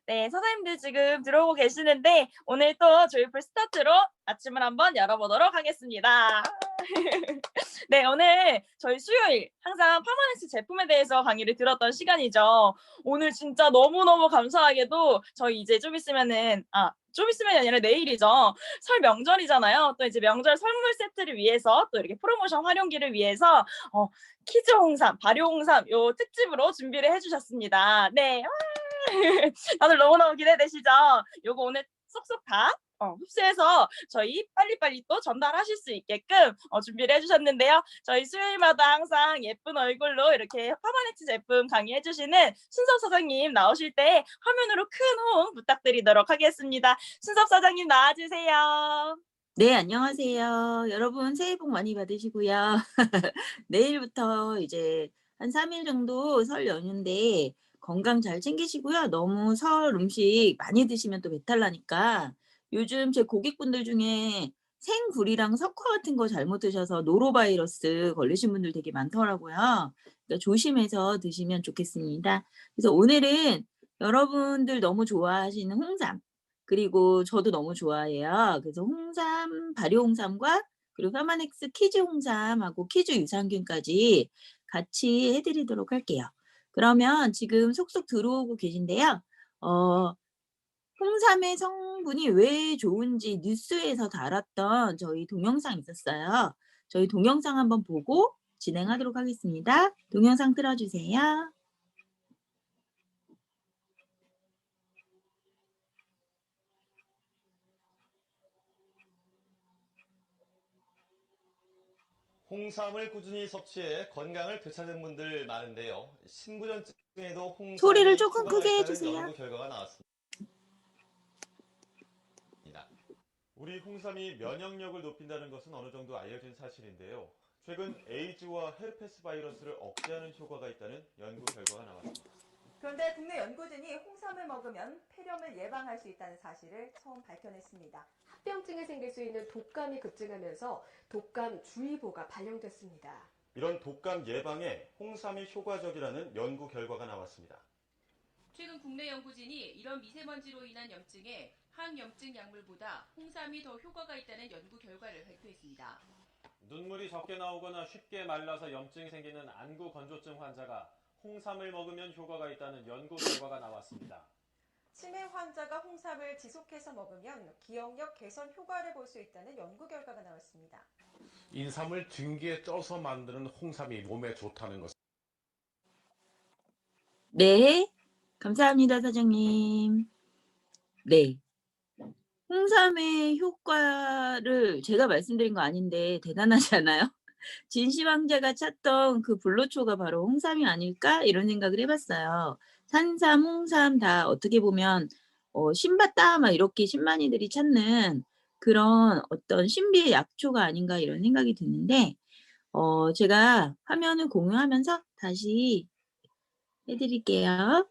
네, 선생님들 지금 들어오고 계시는데 오늘 또 조이풀 스타트로 아침을 한번 열어보도록 하겠습니다. 네, 오늘 저희 수요일 항상 파마넥스 제품에 대해서 강의를 들었던 시간이죠. 오늘 진짜 너무너무 감사하게도 저희 이제 좀 있으면이 아니라 내일이죠. 설 명절이잖아요. 또 이제 명절 선물 세트를 위해서 또 이렇게 프로모션 활용기를 위해서 키즈 홍삼, 발효 홍삼 요 특집으로 준비를 해주셨습니다. 네, 다들 너무너무 기대되시죠? 요거 오늘 쏙쏙 다 흡수해서 저희 빨리빨리 또 전달하실 수 있게끔 준비를 해주셨는데요. 저희 수요일마다 항상 예쁜 얼굴로 이렇게 파마네치 제품 강의해 주시는 순섭 사장님 나오실 때 화면으로 큰 호응 부탁드리도록 하겠습니다. 순섭 사장님 나와주세요. 네, 안녕하세요. 여러분 새해 복 많이 받으시고요. 내일부터 이제 한 3일 정도 설 연휴인데 건강 잘 챙기시고요. 너무 설 음식 많이 드시면 또 배탈 나니까 요즘 제 고객분들 중에 생굴이랑 석화 같은 거 잘못 드셔서 노로바이러스 걸리신 분들 되게 많더라고요. 그러니까 조심해서 드시면 좋겠습니다. 그래서 오늘은 여러분들 너무 좋아하시는 홍삼, 그리고 저도 너무 좋아해요. 그래서 홍삼, 발효 홍삼과 그리고 파마넥스 키즈 홍삼하고 키즈 유산균까지 같이 해 드리도록 할게요. 그러면 지금 속속 들어오고 계신데요. 어 홍삼의 성분이 왜 좋은지 뉴스에서 다뤘던 저희 동영상 있었어요. 저희 동영상 한번 보고 진행하도록 하겠습니다. 동영상 틀어 주세요. 홍삼을 꾸준히 섭취해 건강을 되찾은 분들 많은데요. 신부전증에도 소리를 홍삼이 조금 효과가 크게 해 있다는 주세요. 연구 결과가 나왔습니다. 우리 홍삼이 면역력을 높인다는 것은 어느 정도 알려진 사실인데요. 최근 에이즈와 헤르페스 바이러스를 억제하는 효과가 있다는 연구 결과가 나왔습니다. 그런데 국내 연구진이 홍삼을 먹으면 폐렴을 예방할 수 있다는 사실을 처음 밝혀냈습니다. 합병증이 생길 수 있는 독감이 급증하면서 독감 주의보가 발령됐습니다. 이런 독감 예방에 홍삼이 효과적이라는 연구 결과가 나왔습니다. 최근 국내 연구진이 이런 미세먼지로 인한 염증에 항염증 약물보다 홍삼이 더 효과가 있다는 연구 결과를 발표했습니다. 눈물이 적게 나오거나 쉽게 말라서 염증이 생기는 안구 건조증 환자가 홍삼을 먹으면 효과가 있다는 연구 결과가 나왔습니다. 치매 환자가 홍삼을 지속해서 먹으면 기억력 개선 효과를 볼 수 있다는 연구 결과가 나왔습니다. 인삼을 증기에 쪄서 만드는 홍삼이 몸에 좋다는 것. 네. 감사합니다, 사장님. 네. 홍삼의 효과를 제가 말씀드린 거 아닌데 대단하지 않아요? '진시 황제가 찾던 그 불로초가 바로 홍삼이 아닐까?' 이런 생각을 해 봤어요. 산삼, 홍삼 다 어떻게 보면 신받다 막 이렇게 신만이들이 찾는 그런 어떤 신비의 약초가 아닌가 이런 생각이 드는데 제가 화면을 공유하면서 다시 해 드릴게요.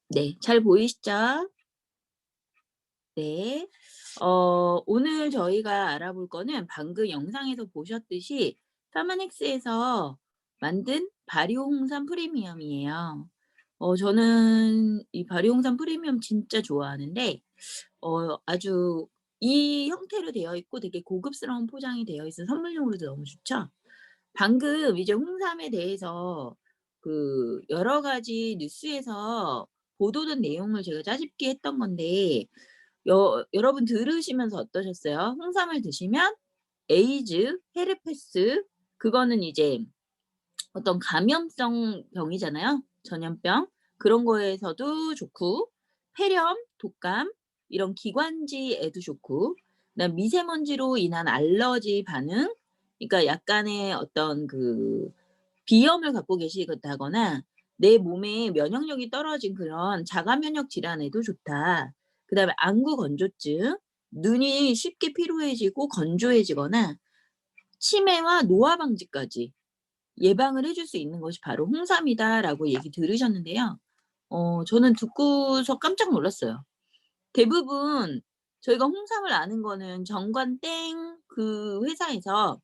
네. 잘 보이시죠? 네. 오늘 저희가 알아볼 거는 방금 영상에서 보셨듯이 파마넥스에서 만든 발효 홍삼 프리미엄이에요. 저는 이 발효 홍삼 프리미엄 진짜 좋아하는데 아주 이 형태로 되어 있고 되게 고급스러운 포장이 되어 있어서 선물용으로도 너무 좋죠. 방금 이제 홍삼에 대해서 그 여러 가지 뉴스에서 보도된 내용을 제가 짜집기 했던 건데 여러분 들으시면서 어떠셨어요? 홍삼을 드시면 에이즈, 헤르페스, 그거는 이제 어떤 감염성 병이잖아요. 전염병. 그런 거에서도 좋고 폐렴, 독감 이런 기관지에도 좋고 그다음 미세먼지로 인한 알러지 반응, 그러니까 약간의 어떤 그 비염을 갖고 계시다거나 내 몸에 면역력이 떨어진 그런 자가 면역 질환에도 좋다. 그다음에 안구 건조증, 눈이 쉽게 피로해지고 건조해지거나 치매와 노화 방지까지 예방을 해줄 수 있는 것이 바로 홍삼이다라고 얘기 들으셨는데요. 저는 듣고서 깜짝 놀랐어요. 대부분 저희가 홍삼을 아는 거는 정관 땡 그 회사에서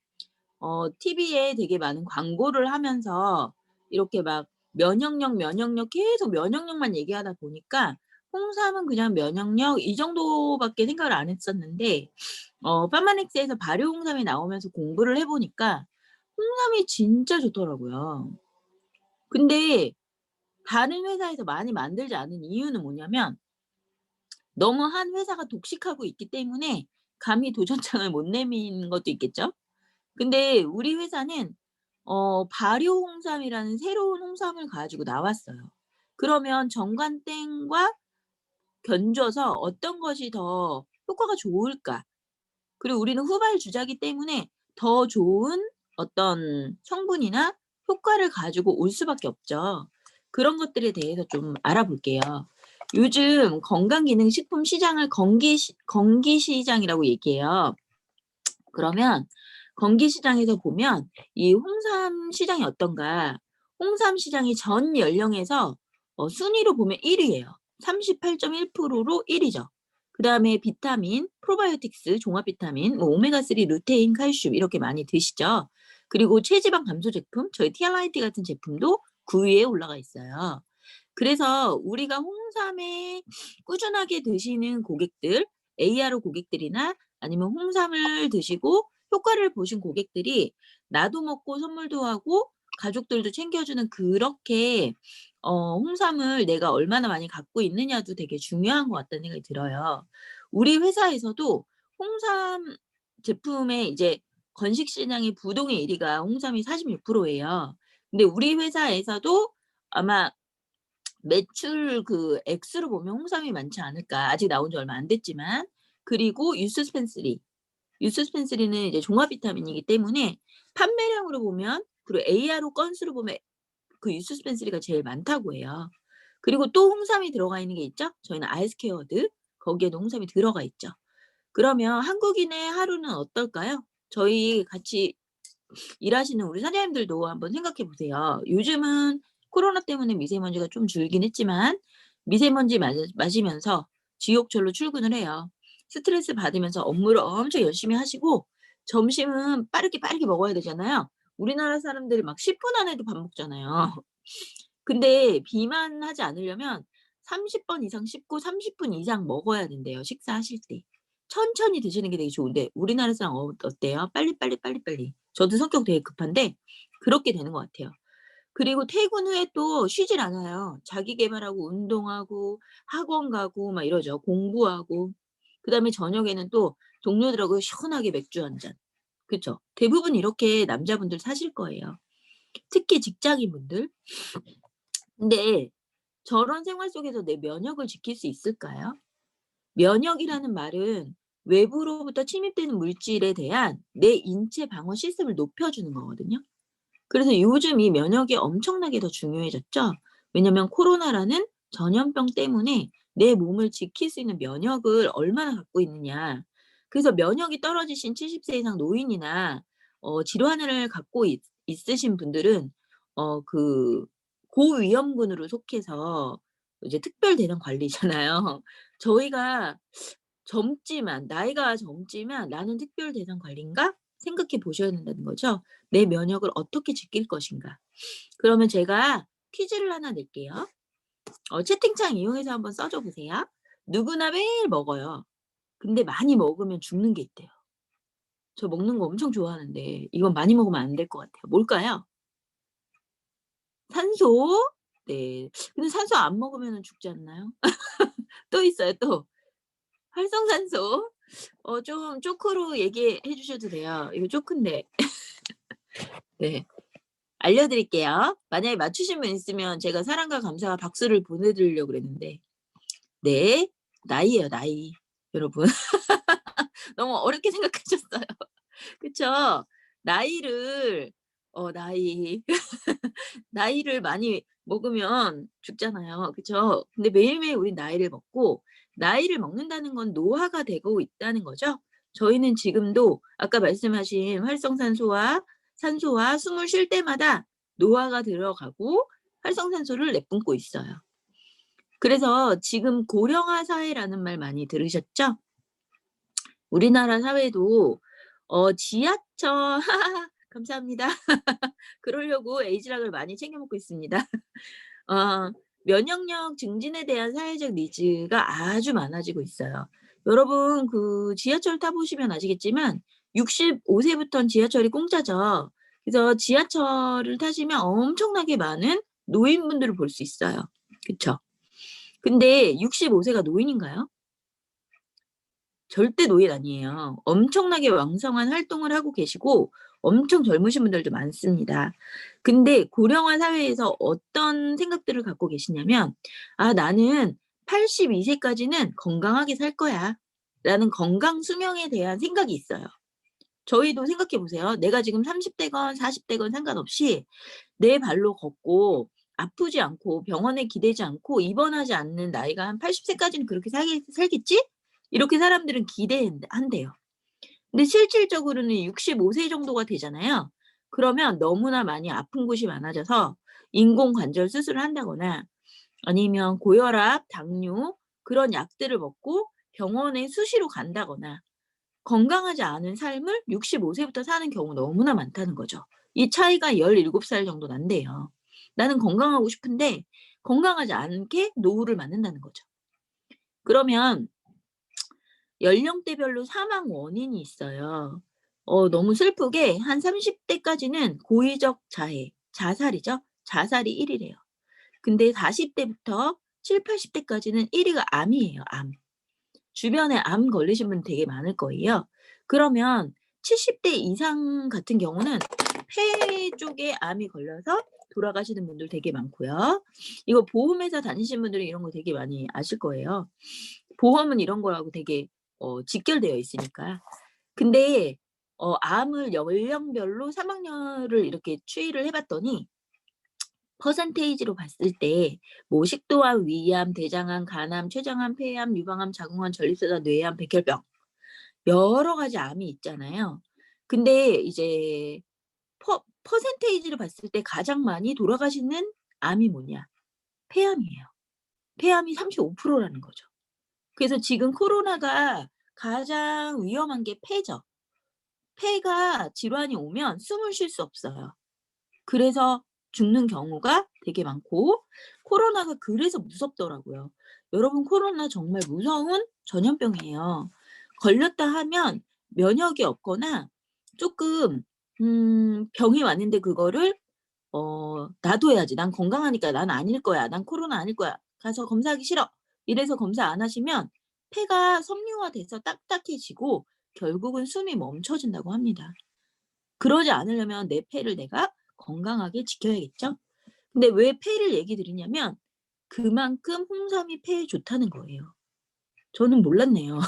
TV에 되게 많은 광고를 하면서 이렇게 막 면역력 계속 면역력만 얘기하다 보니까 홍삼은 그냥 면역력 이 정도밖에 생각을 안 했었는데 파마넥스에서 발효 홍삼이 나오면서 공부를 해 보니까 홍삼이 진짜 좋더라고요. 근데 다른 회사에서 많이 만들지 않은 이유는 뭐냐면 너무 한 회사가 독식하고 있기 때문에 감히 도전장을 못 내민 것도 있겠죠. 근데 우리 회사는 발효 홍삼이라는 새로운 홍삼을 가지고 나왔어요. 그러면 정관땡과 견줘서 어떤 것이 더 효과가 좋을까? 그리고 우리는 후발 주자기 때문에 더 좋은 어떤 성분이나 효과를 가지고 올 수밖에 없죠. 그런 것들에 대해서 좀 알아볼게요. 요즘 건강기능식품 시장을 건기시장이라고 얘기해요. 그러면 건기시장에서 보면 이 홍삼 시장이 어떤가? 홍삼 시장이 전 연령에서 순위로 보면 1위예요. 38.1%로 1위죠. 그다음에 비타민, 프로바이오틱스, 종합 비타민, 뭐 오메가3, 루테인, 칼슘 이렇게 많이 드시죠. 그리고 체지방 감소 제품, 저희 티알라이트 같은 제품도 9위에 올라가 있어요. 그래서 우리가 홍삼에 꾸준하게 드시는 고객들, AR 고객들이나 아니면 홍삼을 드시고 효과를 보신 고객들이 나도 먹고 선물도 하고 가족들도 챙겨주는 그렇게 홍삼을 내가 얼마나 많이 갖고 있느냐도 되게 중요한 것 같다는 생각이 들어요. 우리 회사에서도 홍삼 제품의 이제 건식 시장의 부동의 1위가 홍삼이 46%예요. 근데 우리 회사에서도 아마 매출 그 액수로 보면 홍삼이 많지 않을까. 아직 나온 지 얼마 안 됐지만. 그리고 유스펜스리는 이제 종합 비타민이기 때문에 판매량으로 보면 그리고 ARO 건수로 보면 그 유스펜스리가 제일 많다고 해요. 그리고 또 홍삼이 들어가 있는 게 있죠. 저희는 아이스케어드 거기에도 홍삼이 들어가 있죠. 그러면 한국인의 하루는 어떨까요? 저희 같이 일하시는 우리 사장님들도 한번 생각해 보세요. 요즘은 코로나 때문에 미세먼지가 좀 줄긴 했지만 미세먼지 맞으면서 지옥철로 출근을 해요. 스트레스 받으면서 업무를 엄청 열심히 하시고 점심은 빠르게 먹어야 되잖아요. 우리나라 사람들이 막 10분 안에도 밥 먹잖아요. 근데 비만하지 않으려면 30번 이상 씹고 30분 이상 먹어야 된대요. 식사하실 때. 천천히 드시는 게 되게 좋은데 우리나라 사람 어때요? 빨리. 저도 성격 되게 급한데 그렇게 되는 것 같아요. 그리고 퇴근 후에 또 쉬질 않아요. 자기 계발하고 운동하고 학원 가고 막 이러죠. 공부하고. 그다음에 저녁에는 또 동료들하고 시원하게 맥주 한 잔. 그쵸? 대부분 이렇게 남자분들 사실 거예요. 특히 직장인분들. 근데 저런 생활 속에서 내 면역을 지킬 수 있을까요? 면역이라는 말은 외부로부터 침입되는 물질에 대한 내 인체 방어 시스템을 높여주는 거거든요. 그래서 요즘 이 면역이 엄청나게 더 중요해졌죠. 왜냐면 코로나라는 전염병 때문에 내 몸을 지킬 수 있는 면역을 얼마나 갖고 있느냐. 그래서 면역이 떨어지신 70세 이상 노인이나 질환을 갖고 있으신 분들은 그 고위험군으로 속해서 이제 특별 대상 관리잖아요. 저희가 나이가 젊지만 '나는 특별 대상 관리인가?' 생각해 보셔야 된다는 거죠. 내 면역을 어떻게 지킬 것인가. 그러면 제가 퀴즈를 하나 낼게요. 채팅창 이용해서 한번 써줘 보세요. 누구나 매일 먹어요. 근데 많이 먹으면 죽는 게 있대요. 저 먹는 거 엄청 좋아하는데 이건 많이 먹으면 안 될 것 같아요. 뭘까요? 산소? 네. 근데 산소 안 먹으면은 죽지 않나요? 또 있어요, 또. 활성산소. 좀 쪼크로 얘기해 주셔도 돼요. 이거 쪼크인데. 네. 알려드릴게요. 만약에 맞추신 분 있으면 제가 사랑과 감사와 박수를 보내드리려고 그랬는데. 네. 나이예요, 나이. 여러분. 너무 어렵게 생각하셨어요. 그쵸? 나이를 나이. 나이를 많이 먹으면 죽잖아요. 그쵸? 근데 매일매일 우린 나이를 먹고 나이를 먹는다는 건 노화가 되고 있다는 거죠. 저희는 지금도 아까 말씀하신 활성산소와 산소와 숨을 쉴 때마다 노화가 들어가고 활성산소를 내뿜고 있어요. 그래서 지금 고령화 사회라는 말 많이 들으셨죠? 우리나라 사회도 지하철 감사합니다. 그러려고 에이즈락을 많이 챙겨 먹고 있습니다. 어, 면역력 증진에 대한 사회적 니즈가 아주 많아지고 있어요. 여러분 그 지하철 타보시면 아시겠지만 65세부터는 지하철이 공짜죠. 그래서 지하철을 타시면 엄청나게 많은 노인분들을 볼 수 있어요. 그쵸? 근데 65세가 노인인가요? 절대 노인 아니에요. 엄청나게 왕성한 활동을 하고 계시고 엄청 젊으신 분들도 많습니다. 근데 고령화 사회에서 어떤 생각들을 갖고 계시냐면 아 나는 82세까지는 건강하게 살 거야 라는 건강 수명에 대한 생각이 있어요. 저희도 생각해 보세요. 내가 지금 30대건 40대건 상관없이 내 발로 걷고 아프지 않고 병원에 기대지 않고 입원하지 않는 나이가 한 80세까지는 그렇게 살겠지? 이렇게 사람들은 기대한대요. 근데 실질적으로는 65세 정도가 되잖아요. 그러면 너무나 많이 아픈 곳이 많아져서 인공관절 수술을 한다거나 아니면 고혈압, 당뇨 그런 약들을 먹고 병원에 수시로 간다거나 건강하지 않은 삶을 65세부터 사는 경우 너무나 많다는 거죠. 이 차이가 17살 정도 난대요. 나는 건강하고 싶은데 건강하지 않게 노후를 맞는다는 거죠. 그러면 연령대별로 사망 원인이 있어요. 너무 슬프게 한 30대까지는 고의적 자해, 자살이죠. 자살이 1위래요. 근데 40대부터 7, 80대까지는 1위가 암이에요. 암. 주변에 암 걸리신 분 되게 많을 거예요. 그러면 70대 이상 같은 경우는 폐 쪽에 암이 걸려서 돌아가시는 분들 되게 많고요. 이거 보험회사 다니신 분들은 이런 거 되게 많이 아실 거예요. 보험은 이런 거하고 되게 직결되어 있으니까. 근데 암을 연령별로 사망률을 이렇게 추이를 해봤더니 퍼센테이지로 봤을 때 뭐 식도암, 위암, 대장암, 간암, 췌장암, 폐암, 유방암, 자궁암, 전립선암, 뇌암, 백혈병 여러 가지 암이 있잖아요. 근데 이제 퍼센테이지를 봤을 때 가장 많이 돌아가시는 암이 뭐냐? 폐암이에요. 폐암이 35%라는 거죠. 그래서 지금 코로나가 가장 위험한 게 폐죠. 폐가 질환이 오면 숨을 쉴 수 없어요. 그래서 죽는 경우가 되게 많고 코로나가 그래서 무섭더라고요. 여러분 코로나 정말 무서운 전염병이에요. 걸렸다 하면 면역이 없거나 조금 병이 왔는데 그거를 놔둬야지. 난 건강하니까 난 아닐 거야. 난 코로나 아닐 거야. 가서 검사하기 싫어. 이래서 검사 안 하시면 폐가 섬유화돼서 딱딱해지고 결국은 숨이 멈춰진다고 합니다. 그러지 않으려면 내 폐를 내가 건강하게 지켜야겠죠? 근데 왜 폐를 얘기 드리냐면 그만큼 홍삼이 폐에 좋다는 거예요. 저는 몰랐네요.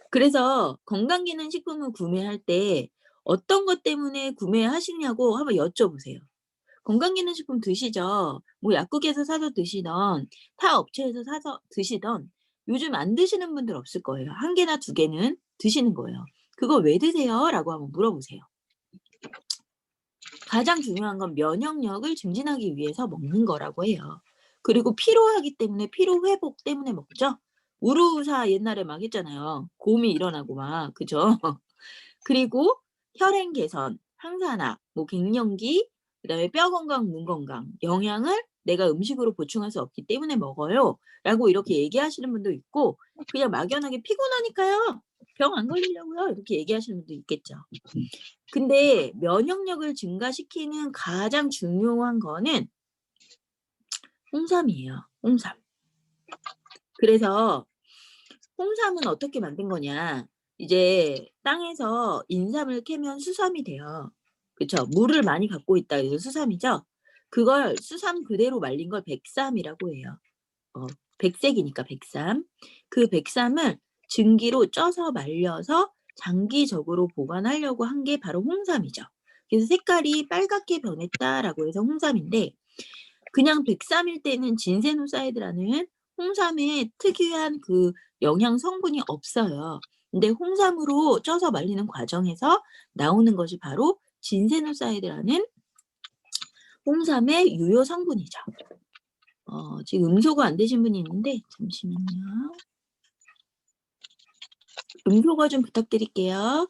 그래서 건강기능식품을 구매할 때 어떤 것 때문에 구매하시냐고 한번 여쭤보세요. 건강기능식품 드시죠? 뭐 약국에서 사서 드시던 타 업체에서 사서 드시던 요즘 안 드시는 분들 없을 거예요. 1개나 2개는 드시는 거예요. 그거 왜 드세요? 라고 한번 물어보세요. 가장 중요한 건 면역력을 증진하기 위해서 먹는 거라고 해요. 그리고 피로하기 때문에 피로 회복 때문에 먹죠. 우루사 옛날에 막 했잖아요. 곰이 일어나고 막 그죠? 그리고 혈행 개선, 항산화, 뭐 갱년기, 그다음에 뼈 건강, 눈 건강, 영양을 내가 음식으로 보충할 수 없기 때문에 먹어요. 라고 이렇게 얘기하시는 분도 있고 그냥 막연하게 피곤하니까요. 병 안 걸리려고요. 이렇게 얘기하시는 분도 있겠죠. 근데 면역력을 증가시키는 가장 중요한 거는 홍삼이에요. 홍삼. 그래서 홍삼은 어떻게 만든 거냐. 이제 땅에서 인삼을 캐면 수삼이 돼요. 그쵸? 물을 많이 갖고 있다. 그래서 수삼이죠. 그걸 수삼 그대로 말린 걸 백삼이라고 해요. 백색이니까 백삼. 그 백삼을 증기로 쪄서 말려서 장기적으로 보관하려고 한 게 바로 홍삼이죠. 그래서 색깔이 빨갛게 변했다라고 해서 홍삼인데 그냥 백삼일 때는 진세노사이드라는 홍삼의 특유한 그 영양 성분이 없어요. 근데 홍삼으로 쪄서 말리는 과정에서 나오는 것이 바로 진세노사이드라는 홍삼의 유효 성분이죠. 지금 음소거 안 되신 분이 있는데 잠시만요. 음소거 좀 부탁드릴게요.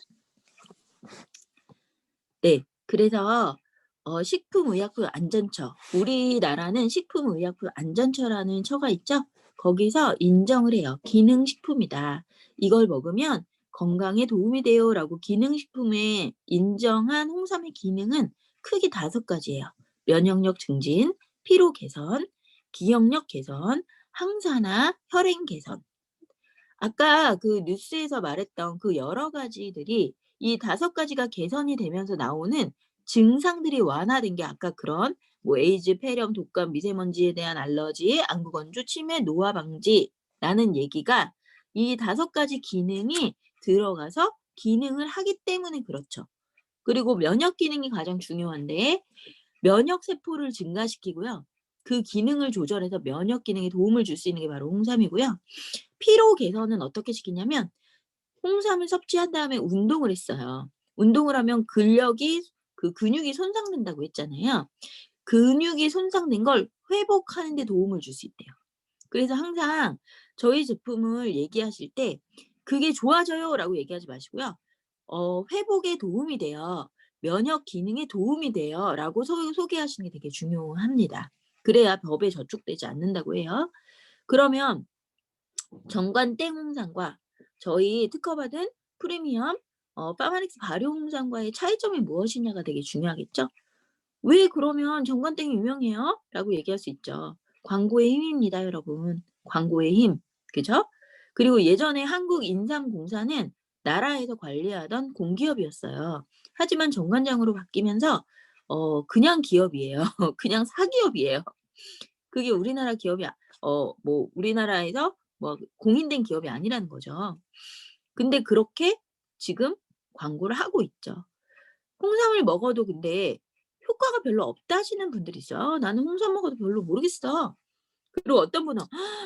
네. 그래서 식품의약품 안전처, 우리나라는 식품의약품 안전처라는 처가 있죠. 거기서 인정을 해요. 기능식품이다. 이걸 먹으면 건강에 도움이 돼요라고 기능식품에 인정한 홍삼의 기능은 크게 5가지예요. 면역력 증진, 피로 개선, 기억력 개선, 항산화, 혈행 개선. 아까 그 뉴스에서 말했던 그 여러 가지들이 이 5가지가 개선이 되면서 나오는 증상들이 완화된 게 아까 그런 뭐 에이즈, 폐렴, 독감, 미세먼지에 대한 알러지, 안구 건조, 치매, 노화 방지라는 얘기가 이 5가지 기능이 들어가서 기능을 하기 때문에 그렇죠. 그리고 면역 기능이 가장 중요한데 면역 세포를 증가시키고요. 그 기능을 조절해서 면역 기능에 도움을 줄 수 있는 게 바로 홍삼이고요. 피로 개선은 어떻게 시키냐면 홍삼을 섭취한 다음에 운동을 했어요. 운동을 하면 근육이 손상된다고 했잖아요. 근육이 손상된 걸 회복하는 데 도움을 줄 수 있대요. 그래서 항상 저희 제품을 얘기하실 때 "그게 좋아져요."라고 얘기하지 마시고요. "회복에 도움이 돼요. 면역 기능에 도움이 돼요."라고 소개하시는 게 되게 중요합니다. 그래야 법에 저촉되지 않는다고 해요. 그러면 정관땡 홍삼과 저희 특허받은 프리미엄 파마닉스 발효 홍삼과의 차이점이 무엇이냐가 되게 중요하겠죠. "왜 그러면 정관땡이 유명해요?" 라고 얘기할 수 있죠. 광고의 힘입니다, 여러분. 광고의 힘. 그죠? 그리고 예전에 한국인삼공사는 나라에서 관리하던 공기업이었어요. 하지만 정관장으로 바뀌면서 그냥 기업이에요. 그냥 사기업이에요. 그게 우리나라 기업이 뭐 우리나라에서 뭐 공인된 기업이 아니라는 거죠. 근데 그렇게 지금 광고를 하고 있죠. 홍삼을 먹어도 근데 효과가 별로 없다 하시는 분들이 있어요. "나는 홍삼 먹어도 별로 모르겠어." 그리고 어떤 분은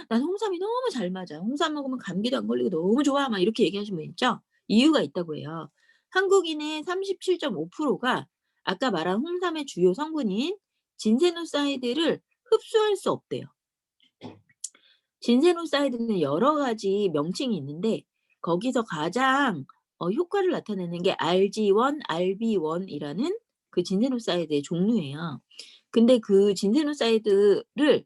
"나는 홍삼이 너무 잘 맞아. 홍삼 먹으면 감기도 안 걸리고 너무 좋아." 막 이렇게 얘기하시는 분 있죠. 이유가 있다고 해요. 한국인의 37.5%가 아까 말한 홍삼의 주요 성분인 진세노사이드를 흡수할 수 없대요. 진세노사이드는 여러 가지 명칭이 있는데 거기서 가장 효과를 나타내는 게 RG1, RB1이라는 그 진세노사이드의 종류예요. 근데 그 진세노사이드를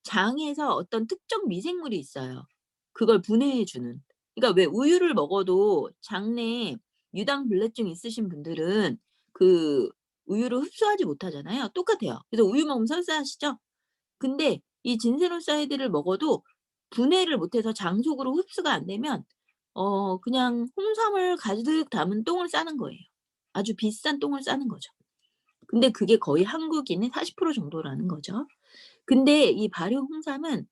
장에서 어떤 특정 미생물이 있어요. 그걸 분해해 주는. 그러니까 왜 우유를 먹어도 장내에 유당불내증 있으신 분들은 그 우유를 흡수하지 못하잖아요. 똑같아요. 그래서 우유 먹으면 설사하시죠? 근데 이 진세노사이드를 먹어도 분해를 못해서 장 속으로 흡수가 안 되면 그냥 홍삼을 가득 담은 똥을 싸는 거예요. 아주 비싼 똥을 싸는 거죠. 근데 그게 거의 한국인의 40% 정도라는 거죠. 근데 이 발효 홍삼은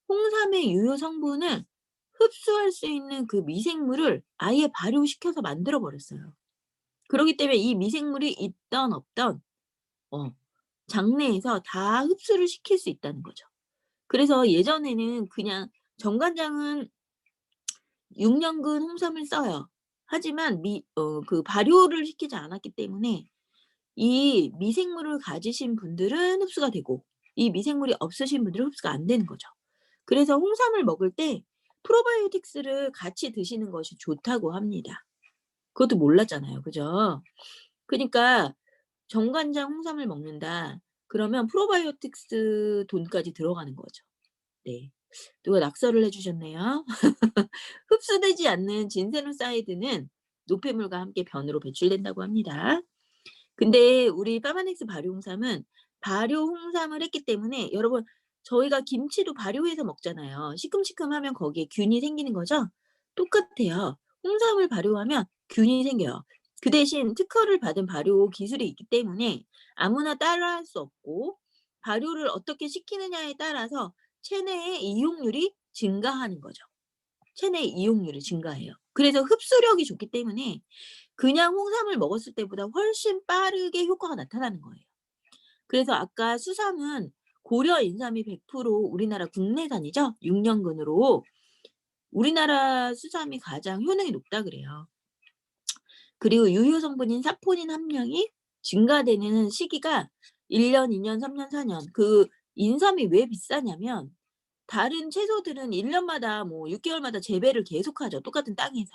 홍삼의 유효 성분을 흡수할 수 있는 그 미생물을 아예 발효시켜서 만들어 버렸어요. 그러기 때문에 이 미생물이 있든 없든 어 장내에서 다 흡수를 시킬 수 있다는 거죠. 그래서 예전에는 그냥 정관장은 6년근 홍삼을 써요. 하지만 그 발효를 시키지 않았기 때문에 이 미생물을 가지신 분들은 흡수가 되고 이 미생물이 없으신 분들은 흡수가 안 되는 거죠. 그래서 홍삼을 먹을 때 프로바이오틱스를 같이 드시는 것이 좋다고 합니다. 그것도 몰랐잖아요. 그죠? 그니까 정관장 홍삼을 먹는다. 그러면 프로바이오틱스 돈까지 들어가는 거죠. 네. 누가 낙서를 해 주셨네요. 흡수되지 않는 진세노사이드는 노폐물과 함께 변으로 배출된다고 합니다. 근데 우리 파마닉스 발효 홍삼은 발효 홍삼을 했기 때문에 여러분 저희가 김치도 발효해서 먹잖아요. 시큼시큼하면 거기에 균이 생기는 거죠? 똑같아요. 홍삼을 발효하면 균이 생겨요. 그 대신 특허를 받은 발효 기술이 있기 때문에 아무나 따라할 수 없고 발효를 어떻게 시키느냐에 따라서 체내의 이용률이 증가하는 거죠. 체내 이용률이 증가해요. 그래서 흡수력이 좋기 때문에 그냥 홍삼을 먹었을 때보다 훨씬 빠르게 효과가 나타나는 거예요. 그래서 아까 수삼은 고려 인삼이 100% 우리나라 국내산이죠. 6년근으로 우리나라 수삼이 가장 효능이 높다 그래요. 그리고 유효 성분인 사포닌 함량이 증가되는 시기가 1년, 2년, 3년, 4년. 그 인삼이 왜 비싸냐면 다른 채소들은 1년마다 뭐 6개월마다 재배를 계속하죠. 똑같은 땅에서.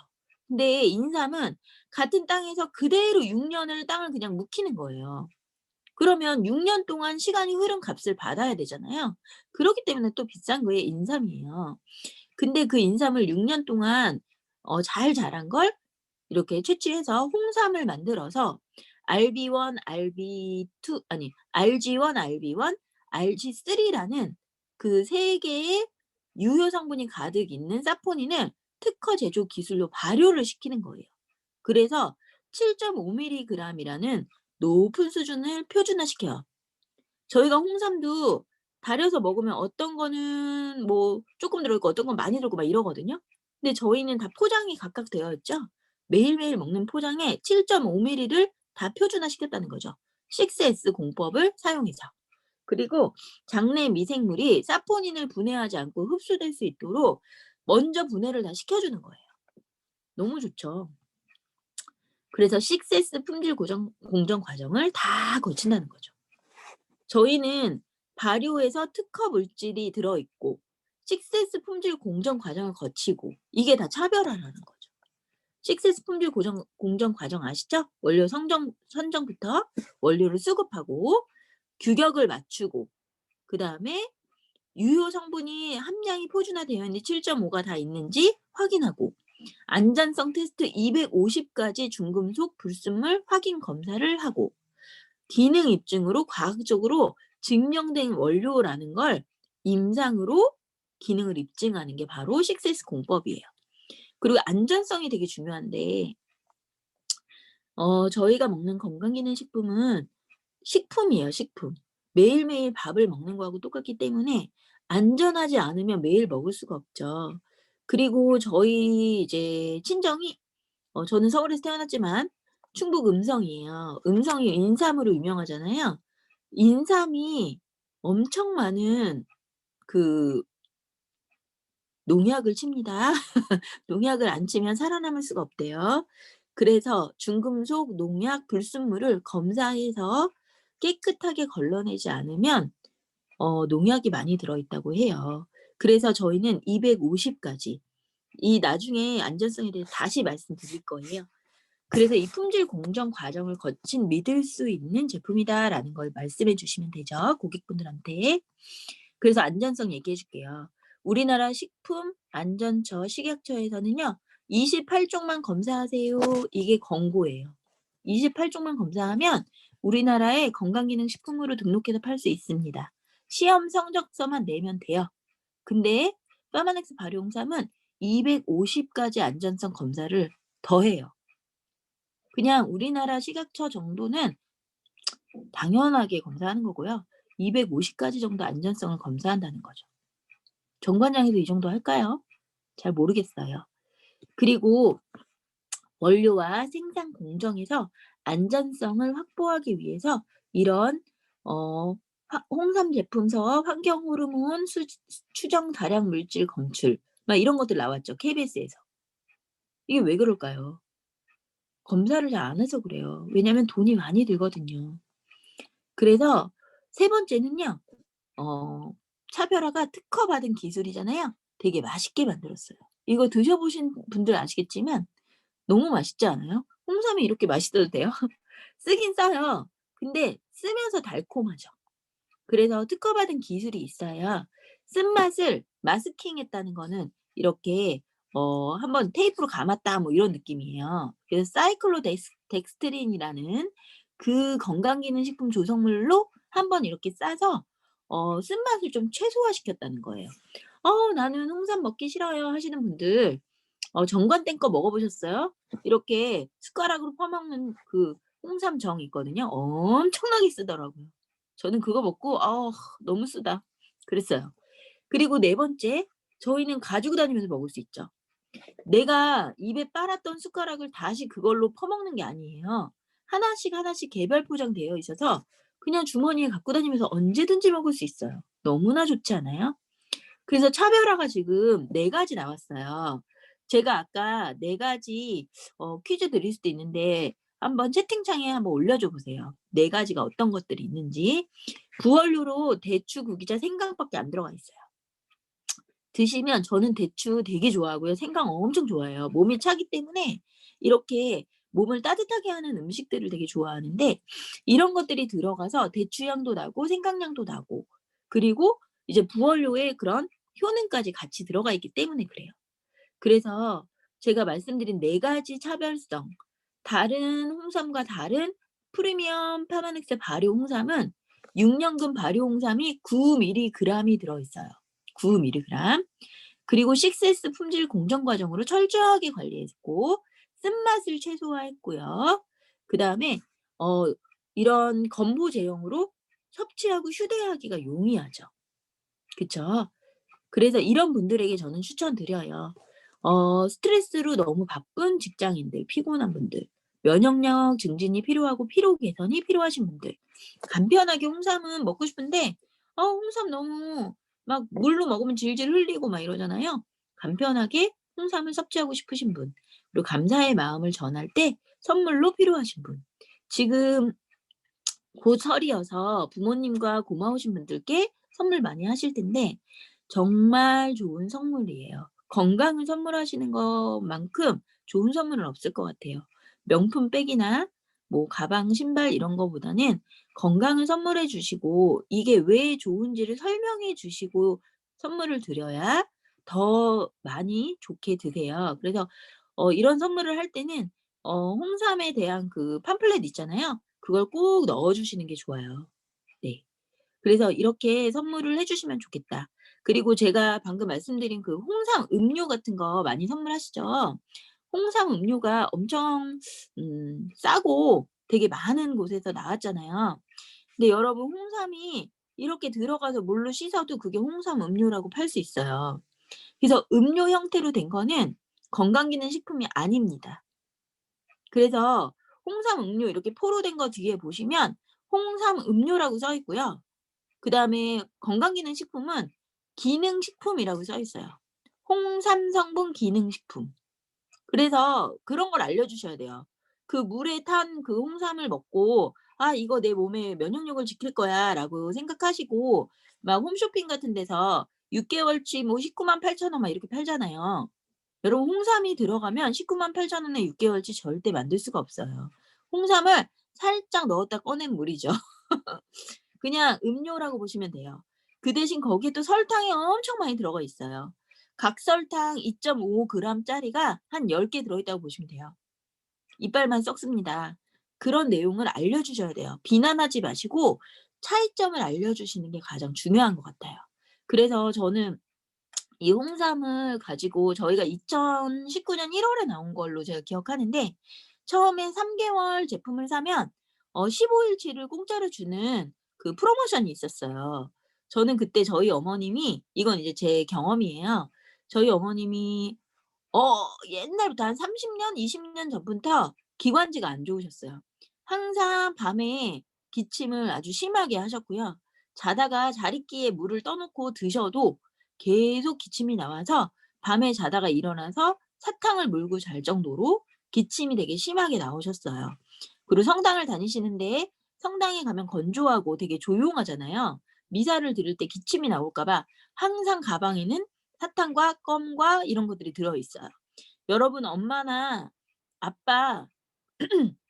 근데 인삼은 같은 땅에서 그대로 6년을 땅을 그냥 묵히는 거예요. 그러면 6년 동안 시간이 흐른 값을 받아야 되잖아요. 그렇기 때문에 또 비싼 거예요, 인삼이에요. 근데 그 인삼을 6년 동안 잘 자란 걸 이렇게 채취해서 홍삼을 만들어서 RB1, RB2 아니 RG1, RB1, RG3라는 그 세 개의 유효 성분이 가득 있는 사포닌을 특허 제조 기술로 발효를 시키는 거예요. 그래서 7.5mg이라는 높은 수준을 표준화시켜요. 저희가 홍삼도 달여서 먹으면 어떤 거는 뭐 조금 들어있고 어떤 건 많이 들어있고 막 이러거든요. 근데 저희는 다 포장이 각각 되어 있죠. 매일매일 먹는 포장에 7.5ml를 다 표준화시켰다는 거죠. 6S 공법을 사용해서. 그리고 장내 미생물이 사포닌을 분해하지 않고 흡수될 수 있도록 먼저 분해를 다 시켜주는 거예요. 너무 좋죠. 그래서 6S 품질 공정 과정을 다 거친다는 거죠. 저희는 발효에서 특허 물질이 들어있고 6S 품질 공정 과정을 거치고 이게 다 차별화라는 거죠. 6S 품질 공정 과정 아시죠? 원료 선정부터 원료를 수급하고 규격을 맞추고 그 다음에 유효 성분이 함량이 표준화되어 있는지 7.5가 다 있는지 확인하고 안전성 테스트 250가지 중금속 불순물 확인 검사를 하고 기능 입증으로 과학적으로 증명된 원료라는 걸 임상으로 기능을 입증하는 게 바로 6S 공법이에요. 그리고 안전성이 되게 중요한데 저희가 먹는 건강기능식품은 식품이에요, 식품. 매일매일 밥을 먹는 거하고 똑같기 때문에 안전하지 않으면 매일 먹을 수가 없죠. 그리고 저희 이제 친정이 저는 서울에서 태어났지만 충북 음성이에요. 음성이 인삼으로 유명하잖아요. 인삼이 엄청 많은 그 농약을 칩니다. 농약을 안 치면 살아남을 수가 없대요. 그래서 중금속, 농약, 불순물을 검사해서 깨끗하게 걸러내지 않으면 농약이 많이 들어있다고 해요. 그래서 저희는 250가지 이 나중에 안전성에 대해서 다시 말씀드릴 거예요. 그래서 이 품질 공정 과정을 거친 믿을 수 있는 제품이다라는 걸 말씀해 주시면 되죠. 고객분들한테. 그래서 안전성 얘기해 줄게요. 우리나라 식품안전처 식약처에서는요. 28종만 검사하세요. 이게 권고예요. 28종만 검사하면 우리나라의 건강기능식품으로 등록해서 팔 수 있습니다. 시험 성적서만 내면 돼요. 근데 파마넥스 발효홍삼은 250가지 안전성 검사를 더해요. 그냥 우리나라 식약처 정도는 당연하게 검사하는 거고요. 250가지 정도 안전성을 검사한다는 거죠. 정관장에도 이 정도 할까요? 잘 모르겠어요. 그리고 원료와 생산 공정에서 안전성을 확보하기 위해서 이런 홍삼 제품서 환경 호르몬 추정 다량 물질 검출 막 이런 것들 나왔죠. KBS에서. 이게 왜 그럴까요? 검사를 잘 안 해서 그래요. 왜냐면 돈이 많이 들거든요. 그래서 세 번째는요. 차별화가 특허받은 기술이잖아요. 되게 맛있게 만들었어요. 이거 드셔보신 분들 아시겠지만 너무 맛있지 않아요? 홍삼이 이렇게 맛있어도 돼요? 쓰긴 써요. 근데 쓰면서 달콤하죠. 그래서 특허받은 기술이 있어야 쓴맛을 마스킹했다는 거는 이렇게 한번 테이프로 감았다 뭐 이런 느낌이에요. 그래서 사이클로덱스트린이라는 그 건강기능식품 조성물로 한번 이렇게 싸서 쓴맛을 좀 최소화시켰다는 거예요. 나는 홍삼 먹기 싫어요 하시는 분들 정관땡 거 먹어보셨어요? 이렇게 숟가락으로 퍼먹는 그 홍삼정 있거든요. 엄청나게 쓰더라고요. 저는 그거 먹고 너무 쓰다 그랬어요. 그리고 네 번째 저희는 가지고 다니면서 먹을 수 있죠. 내가 입에 빨았던 숟가락을 다시 그걸로 퍼먹는 게 아니에요. 하나씩 하나씩 개별 포장되어 있어서 그냥 주머니에 갖고 다니면서 언제든지 먹을 수 있어요. 너무나 좋지 않아요? 그래서 차별화가 지금 4가지 나왔어요. 제가 아까 4가지 퀴즈 드릴 수도 있는데 한번 채팅창에 한번 올려줘 보세요. 4가지가 어떤 것들이 있는지. 부원료로 대추, 구기자, 생강밖에 안 들어가 있어요. 드시면 저는 대추 되게 좋아하고요. 생강 엄청 좋아해요. 몸이 차기 때문에 이렇게 몸을 따뜻하게 하는 음식들을 되게 좋아하는데 이런 것들이 들어가서 대추 향도 나고 생강 향도 나고 그리고 이제 부원료의 그런 효능까지 같이 들어가 있기 때문에 그래요. 그래서 제가 말씀드린 4가지 차별성, 다른 홍삼과 다른 프리미엄 파마넥스 발효 홍삼은 6년근 발효 홍삼이 9mg이 들어있어요. 9mg. 그리고 6S 품질 공정 과정으로 철저하게 관리했고 쓴맛을 최소화했고요. 그다음에 이런 건보 제형으로 섭취하고 휴대하기가 용이하죠. 그쵸? 그래서 이런 분들에게 저는 추천드려요. 스트레스로 너무 바쁜 직장인들, 피곤한 분들, 면역력 증진이 필요하고 피로 개선이 필요하신 분들, 간편하게 홍삼은 먹고 싶은데 홍삼 너무 막 물로 먹으면 질질 흘리고 막 이러잖아요. 간편하게 홍삼을 섭취하고 싶으신 분, 그리고 감사의 마음을 전할 때 선물로 필요하신 분. 지금 곧 설이어서 부모님과 고마우신 분들께 선물 많이 하실 텐데 정말 좋은 선물이에요. 건강을 선물하시는 것만큼 좋은 선물은 없을 것 같아요. 명품 백이나 뭐 가방, 신발 이런 거보다는 건강을 선물해 주시고 이게 왜 좋은지를 설명해 주시고 선물을 드려야 더 많이 좋게 드세요. 그래서 이런 선물을 할 때는 홍삼에 대한 그 팜플렛 있잖아요. 그걸 꼭 넣어 주시는 게 좋아요. 네. 그래서 이렇게 선물을 해 주시면 좋겠다. 그리고 제가 방금 말씀드린 그 홍삼 음료 같은 거 많이 선물하시죠? 홍삼 음료가 엄청 싸고 되게 많은 곳에서 나왔잖아요. 근데 여러분 홍삼이 이렇게 들어가서 물로 씻어도 그게 홍삼 음료라고 팔 수 있어요. 그래서 음료 형태로 된 거는 건강기능식품이 아닙니다. 그래서 홍삼 음료 이렇게 포로 된 거 뒤에 보시면 홍삼 음료라고 써 있고요. 그다음에 건강기능식품은 기능식품이라고 써 있어요. 홍삼 성분 기능식품. 그래서 그런 걸 알려주셔야 돼요. 그 물에 탄 그 홍삼을 먹고 '아 이거 내 몸에 면역력을 지킬 거야.'라고 생각하시고 막 홈쇼핑 같은 데서 6개월치 뭐 198,000원 막 이렇게 팔잖아요. 여러분 홍삼이 들어가면 198,000원에 6개월치 절대 만들 수가 없어요. 홍삼을 살짝 넣었다 꺼낸 물이죠. 그냥 음료라고 보시면 돼요. 그 대신 거기에 또 설탕이 엄청 많이 들어가 있어요. 각설탕 2.5g 짜리가 한 10개 들어있다고 보시면 돼요. 이빨만 썩습니다. 그런 내용을 알려주셔야 돼요. 비난하지 마시고 차이점을 알려주시는 게 가장 중요한 것 같아요. 그래서 저는 이 홍삼을 가지고 저희가 2019년 1월에 나온 걸로 제가 기억하는데 처음에 3개월 제품을 사면 15일치를 공짜로 주는 그 프로모션이 있었어요. 저는 그때 저희 어머님이 이건 이제 제 경험이에요. 저희 어머님이 옛날부터 한 30년, 20년 전부터 기관지가 안 좋으셨어요. 항상 밤에 기침을 아주 심하게 하셨고요. 자다가 자릿기에 물을 떠 놓고 드셔도 계속 기침이 나와서 밤에 자다가 일어나서 사탕을 물고 잘 정도로 기침이 되게 심하게 나오셨어요. 그리고 성당을 다니시는데 성당에 가면 건조하고 되게 조용하잖아요. 미사를 들을 때 기침이 나올까 봐 항상 가방에는 사탕과 껌과 이런 것들이 들어 있어요. 여러분 엄마나 아빠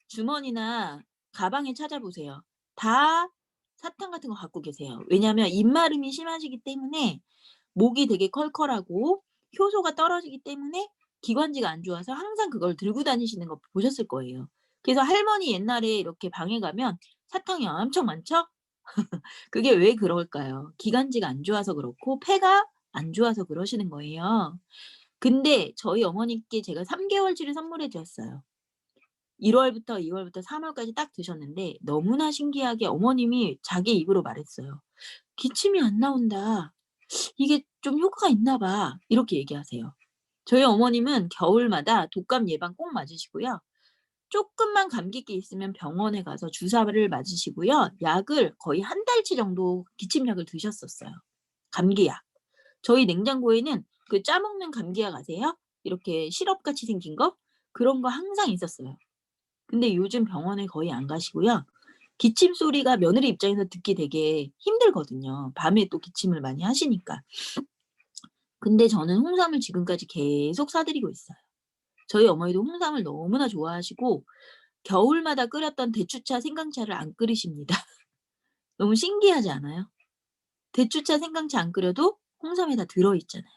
주머니나 가방에 찾아보세요. 다 사탕 같은 거 갖고 계세요. 왜냐하면 입마름이 심하시기 때문에 목이 되게 컬컬하고 효소가 떨어지기 때문에 기관지가 안 좋아서 항상 그걸 들고 다니시는 거 보셨을 거예요. 그래서 할머니 옛날에 이렇게 방에 가면 사탕이 엄청 많죠? 그게 왜 그럴까요? 기관지가 안 좋아서 그렇고 폐가 안 좋아서 그러시는 거예요. 근데 저희 어머니께 제가 3개월치를 선물해 드렸어요. 1월부터 2월부터 3월까지 딱 드셨는데 너무나 신기하게 어머님이 자기 입으로 말했어요. "기침이 안 나온다. 이게 좀 효과가 있나 봐." 이렇게 얘기하세요. 저희 어머님은 겨울마다 독감 예방 꼭 맞으시고요. 쪼끔만 감기기 있으면 병원에 가서 주사를 맞으시고요. 약을 거의 한 달치 정도 기침약을 드셨었어요. 감기약. 저희 냉장고에는 그 짜 먹는 감기약 아세요? 이렇게 시럽같이 생긴 거? 그런 거 항상 있었어요. 근데 요즘 병원에 거의 안 가시고요. 기침 소리가 며느리 입장에서 듣기 되게 힘들거든요. 밤에 또 기침을 많이 하시니까. 근데 저는 홍삼을 지금까지 계속 사드리고 있어요. 저희 어머니도 홍삼을 너무나 좋아하시고 겨울마다 끓였던 대추차, 생강차를 안 끓이십니다. 너무 신기하지 않아요? 대추차, 생강차 안 끓여도 홍삼에 다 들어있잖아요.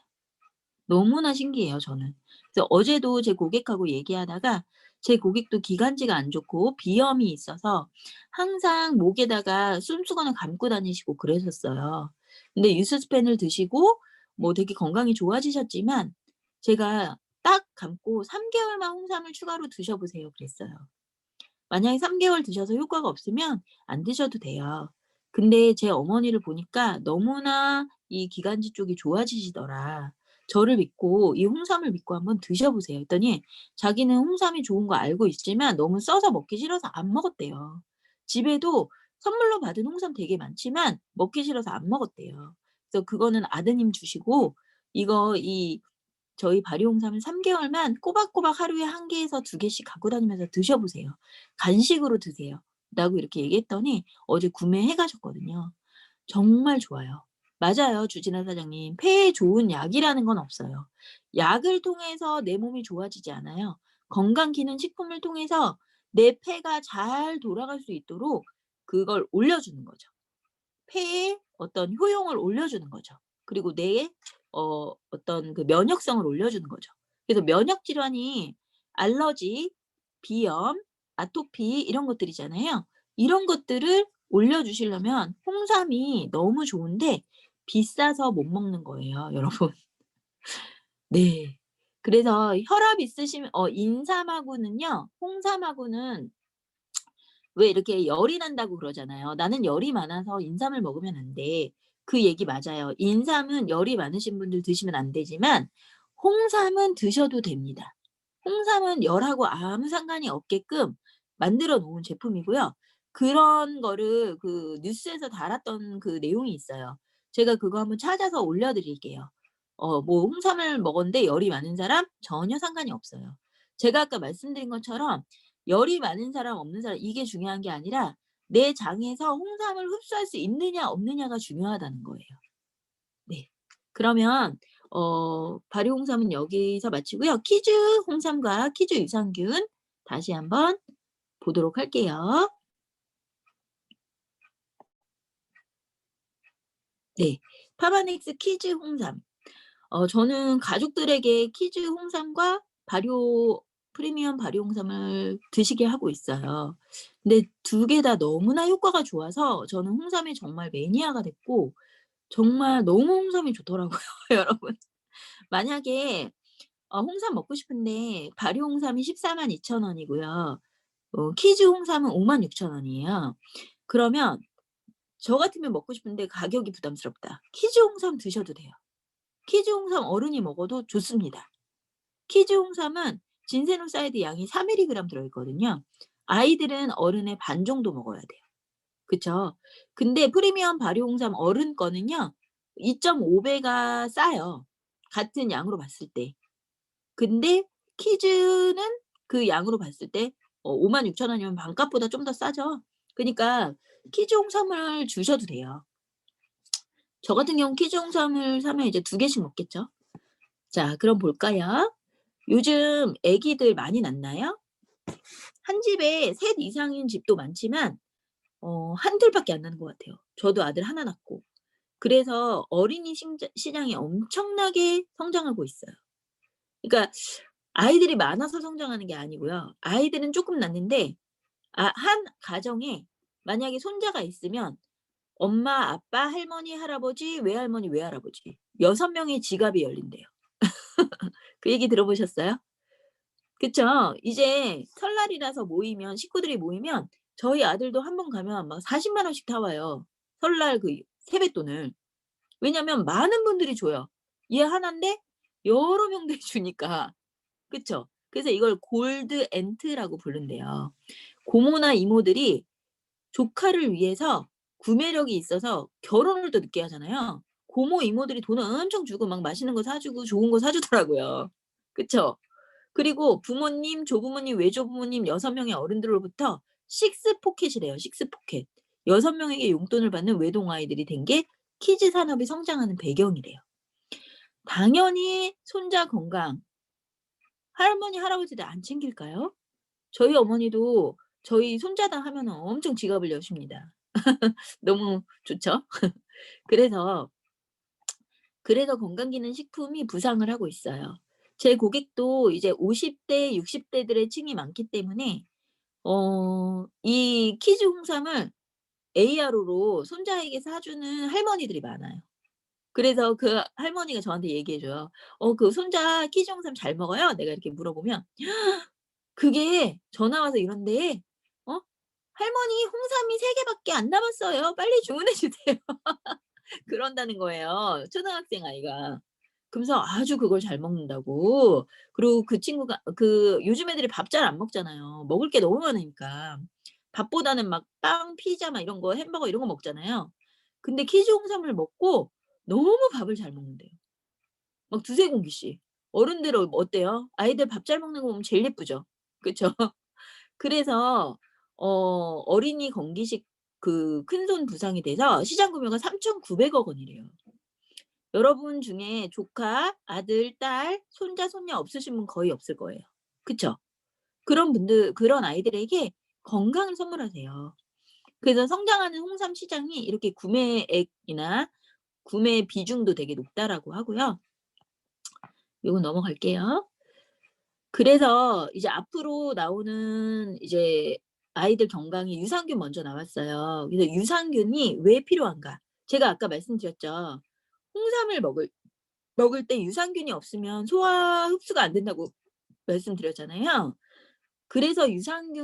너무나 신기해요, 저는. 그래서 어제도 제 고객하고 얘기하다가 제 고객도 기관지가 안 좋고 비염이 있어서 항상 목에다가 숨수건을 감고 다니시고 그러셨어요. 근데 유스스펜을 드시고 뭐 되게 건강이 좋아지셨지만 제가 딱 감고 3개월만 홍삼을 추가로 드셔보세요 그랬어요. 만약에 3개월 드셔서 효과가 없으면 안 드셔도 돼요. 근데 제 어머니를 보니까 너무나 이 기관지 쪽이 좋아지시더라. 저를 믿고 이 홍삼을 믿고 한번 드셔보세요. 했더니 자기는 홍삼이 좋은 거 알고 있지만 너무 써서 먹기 싫어서 안 먹었대요. 집에도 선물로 받은 홍삼 되게 많지만 먹기 싫어서 안 먹었대요. 그래서 그거는 아드님 주시고 이거 저희 발효홍삼은 3개월만 꼬박꼬박 하루에 1개에서 2개씩 갖고 다니면서 드셔보세요. 간식으로 드세요. 라고 이렇게 얘기했더니 어제 구매해 가셨거든요. 정말 좋아요. 맞아요, 주진아 사장님. 폐에 좋은 약이라는 건 없어요. 약을 통해서 내 몸이 좋아지지 않아요. 건강기능식품을 통해서 내 폐가 잘 돌아갈 수 있도록 그걸 올려주는 거죠. 폐의 어떤 효용을 올려주는 거죠. 그리고 뇌의 어떤 그 면역성을 올려주는 거죠. 그래서 면역 질환이 알러지, 비염, 아토피 이런 것들이잖아요. 이런 것들을 올려주시려면 홍삼이 너무 좋은데 비싸서 못 먹는 거예요, 여러분. 네. 그래서 혈압 있으시면 인삼하고는요, 홍삼하고는 왜 이렇게 열이 난다고 그러잖아요. "나는 열이 많아서 인삼을 먹으면 안 돼." 그 얘기 맞아요. 인삼은 열이 많으신 분들 드시면 안 되지만 홍삼은 드셔도 됩니다. 홍삼은 열하고 아무 상관이 없게끔 만들어 놓은 제품이고요. 그런 거를 그 뉴스에서 달았던 그 내용이 있어요. 제가 그거 한번 찾아서 올려 드릴게요. 뭐 홍삼을 먹었는데 열이 많은 사람 전혀 상관이 없어요. 제가 아까 말씀드린 것처럼 열이 많은 사람 없는 사람 이게 중요한 게 아니라 내 장에서 홍삼을 흡수할 수 있느냐 없느냐가 중요하다는 거예요. 네. 그러면 발효 홍삼은 여기서 마치고요. 퀴즈 홍삼과 퀴즈 유산균 다시 한번 보도록 할게요. 네. 파마넥스 퀴즈 홍삼. 저는 가족들에게 퀴즈 홍삼과 프리미엄 발효 홍삼을 드시게 하고 있어요. 근데 2개 다 너무나 효과가 좋아서 저는 홍삼에 정말 매니아가 됐고 정말 너무 홍삼이 좋더라고요, 여러분. 만약에 홍삼 먹고 싶은데 발효 홍삼이 142,000원이고요. 퀴즈 홍삼은 56,000원이에요. 그러면 저 같으면 먹고 싶은데 가격이 부담스럽다. 퀴즈 홍삼 드셔도 돼요. 퀴즈 홍삼 어른이 먹어도 좋습니다. 퀴즈 홍삼은 진세노사이드 양이 3mg 들어있거든요. 아이들은 어른의 반 정도 먹어야 돼요. 그쵸? 근데 프리미엄 발효 홍삼 어른 거는요. 2.5배가 싸요. 같은 양으로 봤을 때. 근데 퀴즈는 그 양으로 봤을 때 56,000원이면 반값보다 좀 더 싸죠. 그니까 퀴즈 홍삼을 주셔도 돼요. 저 같은 경우는 퀴즈 홍삼을 사면 이제 2개씩 먹겠죠. 자, 그럼 볼까요? 요즘 애기들 많이 낳나요? 한 집에 셋 이상인 집도 많지만 한둘밖에 안 나는 것 같아요. 저도 아들 하나 낳고. 그래서 어린이 시장이 엄청나게 성장하고 있어요. 그러니까 아이들이 많아서 성장하는 게 아니고요. 아이들은 조금 낳는데 한 가정에 만약에 손자가 있으면 엄마, 아빠, 할머니, 할아버지, 외할머니, 외할아버지 6명의 지갑이 열린대요. 그 얘기 들어보셨어요? 그쵸? 이제 설날이라서 모이면 식구들이 모이면 저희 아들도 한 번 가면 막 40만 원씩 타 와요. 설날 그 세뱃돈을. 왜냐면 많은 분들이 줘요. 얘 하나인데 여러 명들이 주니까. 그쵸? 그래서 이걸 골드 엔트라고 부른대요. 고모나 이모들이 조카를 위해서 구매력이 있어서 결혼을 또 늦게 하잖아요. 고모, 이모들이 돈을 엄청 주고 막 맛있는 거 사주고 좋은 거 사주더라고요. 그쵸? 그리고 부모님, 조부모님, 외조부모님 6명의 어른들로부터 식스포켓이래요. 식스포켓. 6명에게 용돈을 받는 외동아이들이 된 게 키즈 산업이 성장하는 배경이래요. 당연히 손자 건강 할머니, 할아버지들 안 챙길까요? 저희 어머니도 저희 손자다 하면은 엄청 지갑을 여십니다. 너무 좋죠? 그래서 건강기능식품이 부상을 하고 있어요. 제 고객도 이제 50대, 60대들의 층이 많기 때문에 이 키즈 홍삼을 ARO로 손자에게 사주는 할머니들이 많아요. 그래서 그 할머니가 저한테 얘기해 줘요. 그 손자 키즈 홍삼 잘 먹어요?" 내가 이렇게 물어보면 그게 전화 와서 이런데 어 "할머니 홍삼이 3 개밖에 안 남았어요. 빨리 주문해 주세요." 그런다는 거예요, 초등학생 아이가. 그러면서 아주 그걸 잘 먹는다고. 그리고 그 친구가 요즘 애들이 밥 잘 안 먹잖아요. 먹을 게 너무 많으니까. 밥보다는 막 빵, 피자 막 이런 거 햄버거 이런 거 먹잖아요. 근데 키즈 홍삼을 먹고 너무 밥을 잘 먹는대요. 막 2-3 공기씩. 어른들은 어때요? 아이들 밥 잘 먹는 거 보면 제일 예쁘죠. 그쵸? 그래서 어린이 건기식 그 큰손 부상이 돼서 시장 구매가 3,900억 원이래요. 여러분 중에 조카, 아들, 딸, 손자, 손녀 없으신 분 거의 없을 거예요. 그쵸? 그런 아이들에게 건강을 선물하세요. 그래서 성장하는 홍삼 시장이 이렇게 구매액이나 구매 비중도 되게 높다라고 하고요. 요거 넘어갈게요. 그래서 이제 앞으로 나오는 이제 아이들 건강에 유산균 먼저 나왔어요. 그래서 유산균이 왜 필요한가? 제가 아까 말씀드렸죠. 홍삼을 먹을 때 유산균이 없으면 소화 흡수가 안 된다고 말씀드렸잖아요. 그래서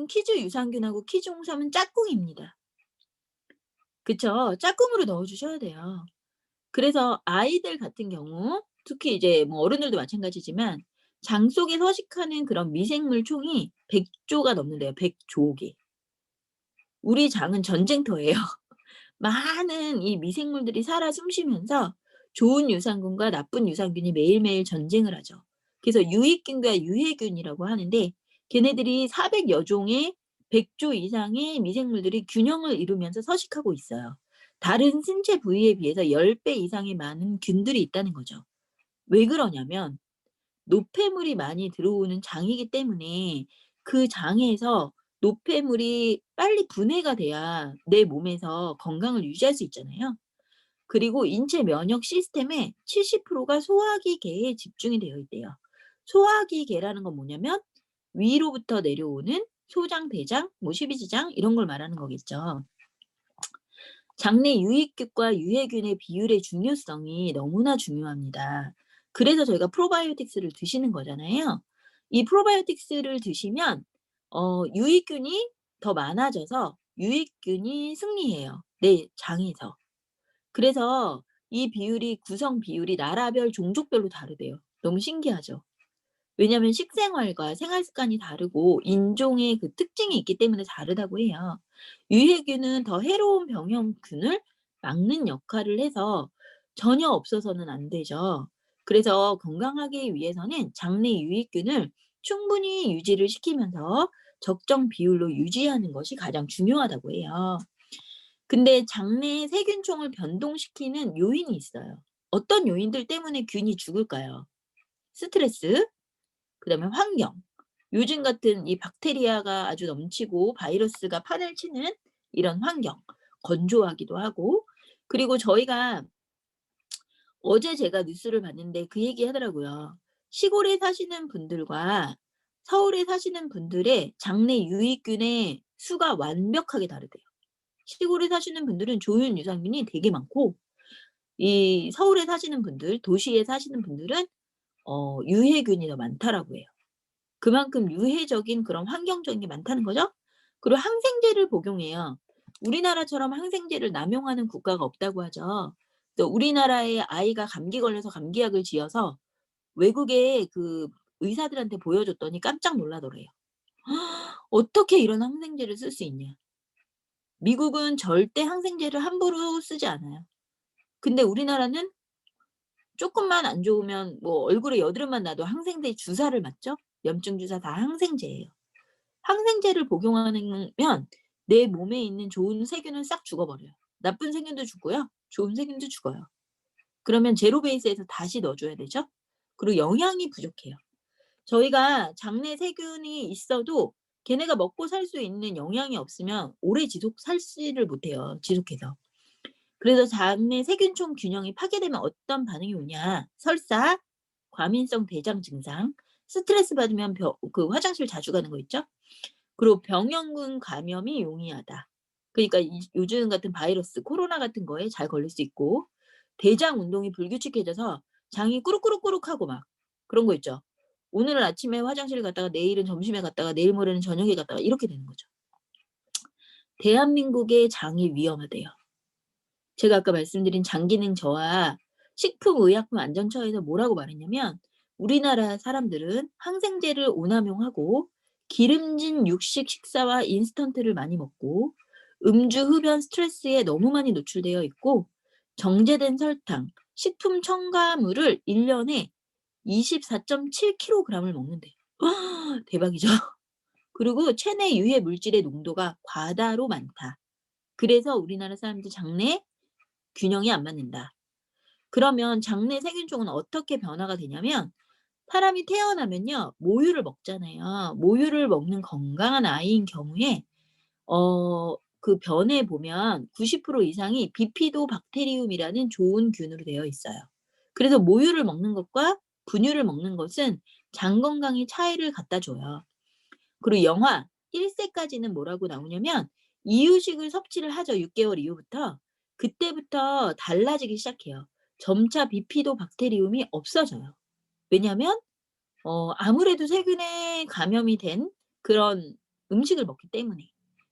키즈 유산균하고 키즈 홍삼은 짝꿍입니다. 그쵸? 짝꿍으로 넣어 주셔야 돼요. 그래서 아이들 같은 경우 특히 이제 뭐 어른들도 마찬가지지만 장 속에 서식하는 그런 미생물 총이 100조가 넘는데요. 100조 개. 우리 장은 전쟁터예요. 많은 이 미생물들이 살아 숨쉬면서 좋은 유산균과 나쁜 유산균이 매일매일 전쟁을 하죠. 그래서 유익균과 유해균이라고 하는데 걔네들이 400여 종의 100조 이상의 미생물들이 균형을 이루면서 서식하고 있어요. 다른 신체 부위에 비해서 10배 이상의 많은 균들이 있다는 거죠. 왜 그러냐면 노폐물이 많이 들어오는 장이기 때문에 그 장에서 노폐물이 빨리 분해가 돼야 내 몸에서 건강을 유지할 수 있잖아요. 그리고 인체 면역 시스템의 70%가 소화기 계에 집중이 되어 있대요. 소화기 계라는 건 뭐냐면 위로부터 내려오는 소장, 대장, 뭐 십이지장 이런 걸 말하는 거겠죠. 장내 유익균과 유해균의 비율의 중요성이 너무나 중요합니다. 그래서 저희가 프로바이오틱스를 드시는 거잖아요. 이 프로바이오틱스를 드시면 유익균이 더 많아져서 유익균이 승리해요, 내 장에서. 그래서 이 비율이 구성 비율이 나라별 종족별로 다르대요. 너무 신기하죠? 왜냐하면 식생활과 생활 습관이 다르고 인종의 그 특징이 있기 때문에 다르다고 해요. 유해균은 더 해로운 병형균을 막는 역할을 해서 전혀 없어서는 안 되죠. 그래서 건강하기 위해서는 장내 유익균을 충분히 유지를 시키면서 적정 비율로 유지하는 것이 가장 중요하다고 해요. 근데 장내 세균총을 변동시키는 요인이 있어요. 어떤 요인들 때문에 균이 죽을까요? 스트레스, 그다음에 환경. 요즘 같은 이 박테리아가 아주 넘치고 바이러스가 판을 치는 이런 환경. 건조하기도 하고. 그리고 저희가 어제 제가 뉴스를 봤는데 그 얘기 하더라고요. 시골에 사시는 분들과 서울에 사시는 분들의 장내 유익균의 수가 완벽하게 다르대요. 시골에 사시는 분들은 좋은 유산균이 되게 많고 이 서울에 사시는 분들, 도시에 사시는 분들은 유해균이 더 많다라고 해요. 그만큼 유해적인 그런 환경적인 게 많다는 거죠. 그리고 항생제를 복용해요. 우리나라처럼 항생제를 남용하는 국가가 없다고 하죠. 또 우리나라의 아이가 감기 걸려서 감기약을 지어서 외국의 그 의사들한테 보여줬더니 깜짝 놀라더래요. 어떻게 이런 항생제를 쓸 수 있냐. 미국은 절대 항생제를 함부로 쓰지 않아요. 근데 우리나라는 쪼끔만 안 좋으면 뭐 얼굴에 여드름만 나도 항생제 주사를 맞죠? 염증 주사 다 항생제예요. 항생제를 복용하면 내 몸에 있는 좋은 세균은 싹 죽어버려요. 나쁜 세균도 죽고요. 좋은 세균도 죽어요. 그러면 제로 베이스에서 다시 넣어줘야 되죠. 그리고 영양이 부족해요. 저희가 장내 세균이 있어도 걔네가 먹고 살 수 있는 영양이 없으면 오래 살지를 못해요. 지속해서. 그래서 장내 세균총 균형이 파괴되면 어떤 반응이 오냐. 설사, 과민성 대장 증상, 스트레스 받으면 그 화장실 자주 가는 거 있죠. 그리고 병원군 감염이 용이하다. 그러니까 요즘 같은 바이러스, 코로나 같은 거에 잘 걸릴 수 있고, 대장 운동이 불규칙해져서 장이 꾸룩꾸룩꾸룩하고 막 그런 거 있죠. 오늘은 아침에 화장실 갔다가 내일은 점심에 갔다가 내일 모레는 저녁에 갔다가 이렇게 되는 거죠. 대한민국의 장이 위험하대요. 제가 아까 말씀드린 장기능 저하 식품의약품안전처에서 뭐라고 말했냐면 우리나라 사람들은 항생제를 오남용하고 기름진 육식 식사와 인스턴트를 많이 먹고 음주 흡연 스트레스에 너무 많이 노출되어 있고 정제된 설탕, 식품 첨가물을 1년에 24.7kg을 먹는데 대박이죠. 그리고 체내 유해 물질의 농도가 과다로 많다. 그래서 우리나라 사람들 장내 균형이 안 맞는다. 그러면 장내 세균종은 어떻게 변화가 되냐면 사람이 태어나면요 모유를 먹잖아요. 모유를 먹는 건강한 아이인 경우에 그 변에 보면 90% 이상이 비피도 박테리움이라는 좋은 균으로 되어 있어요. 그래서 모유를 먹는 것과 분유를 먹는 것은 장 건강에 차이를 갖다 줘요. 그리고 영화 1세까지는 뭐라고 나오냐면 이유식을 섭취를 하죠. 6개월 이후부터. 그때부터 달라지기 시작해요. 점차 비피도 박테리움이 없어져요. 왜냐하면 아무래도 세균에 감염이 된 그런 음식을 먹기 때문에.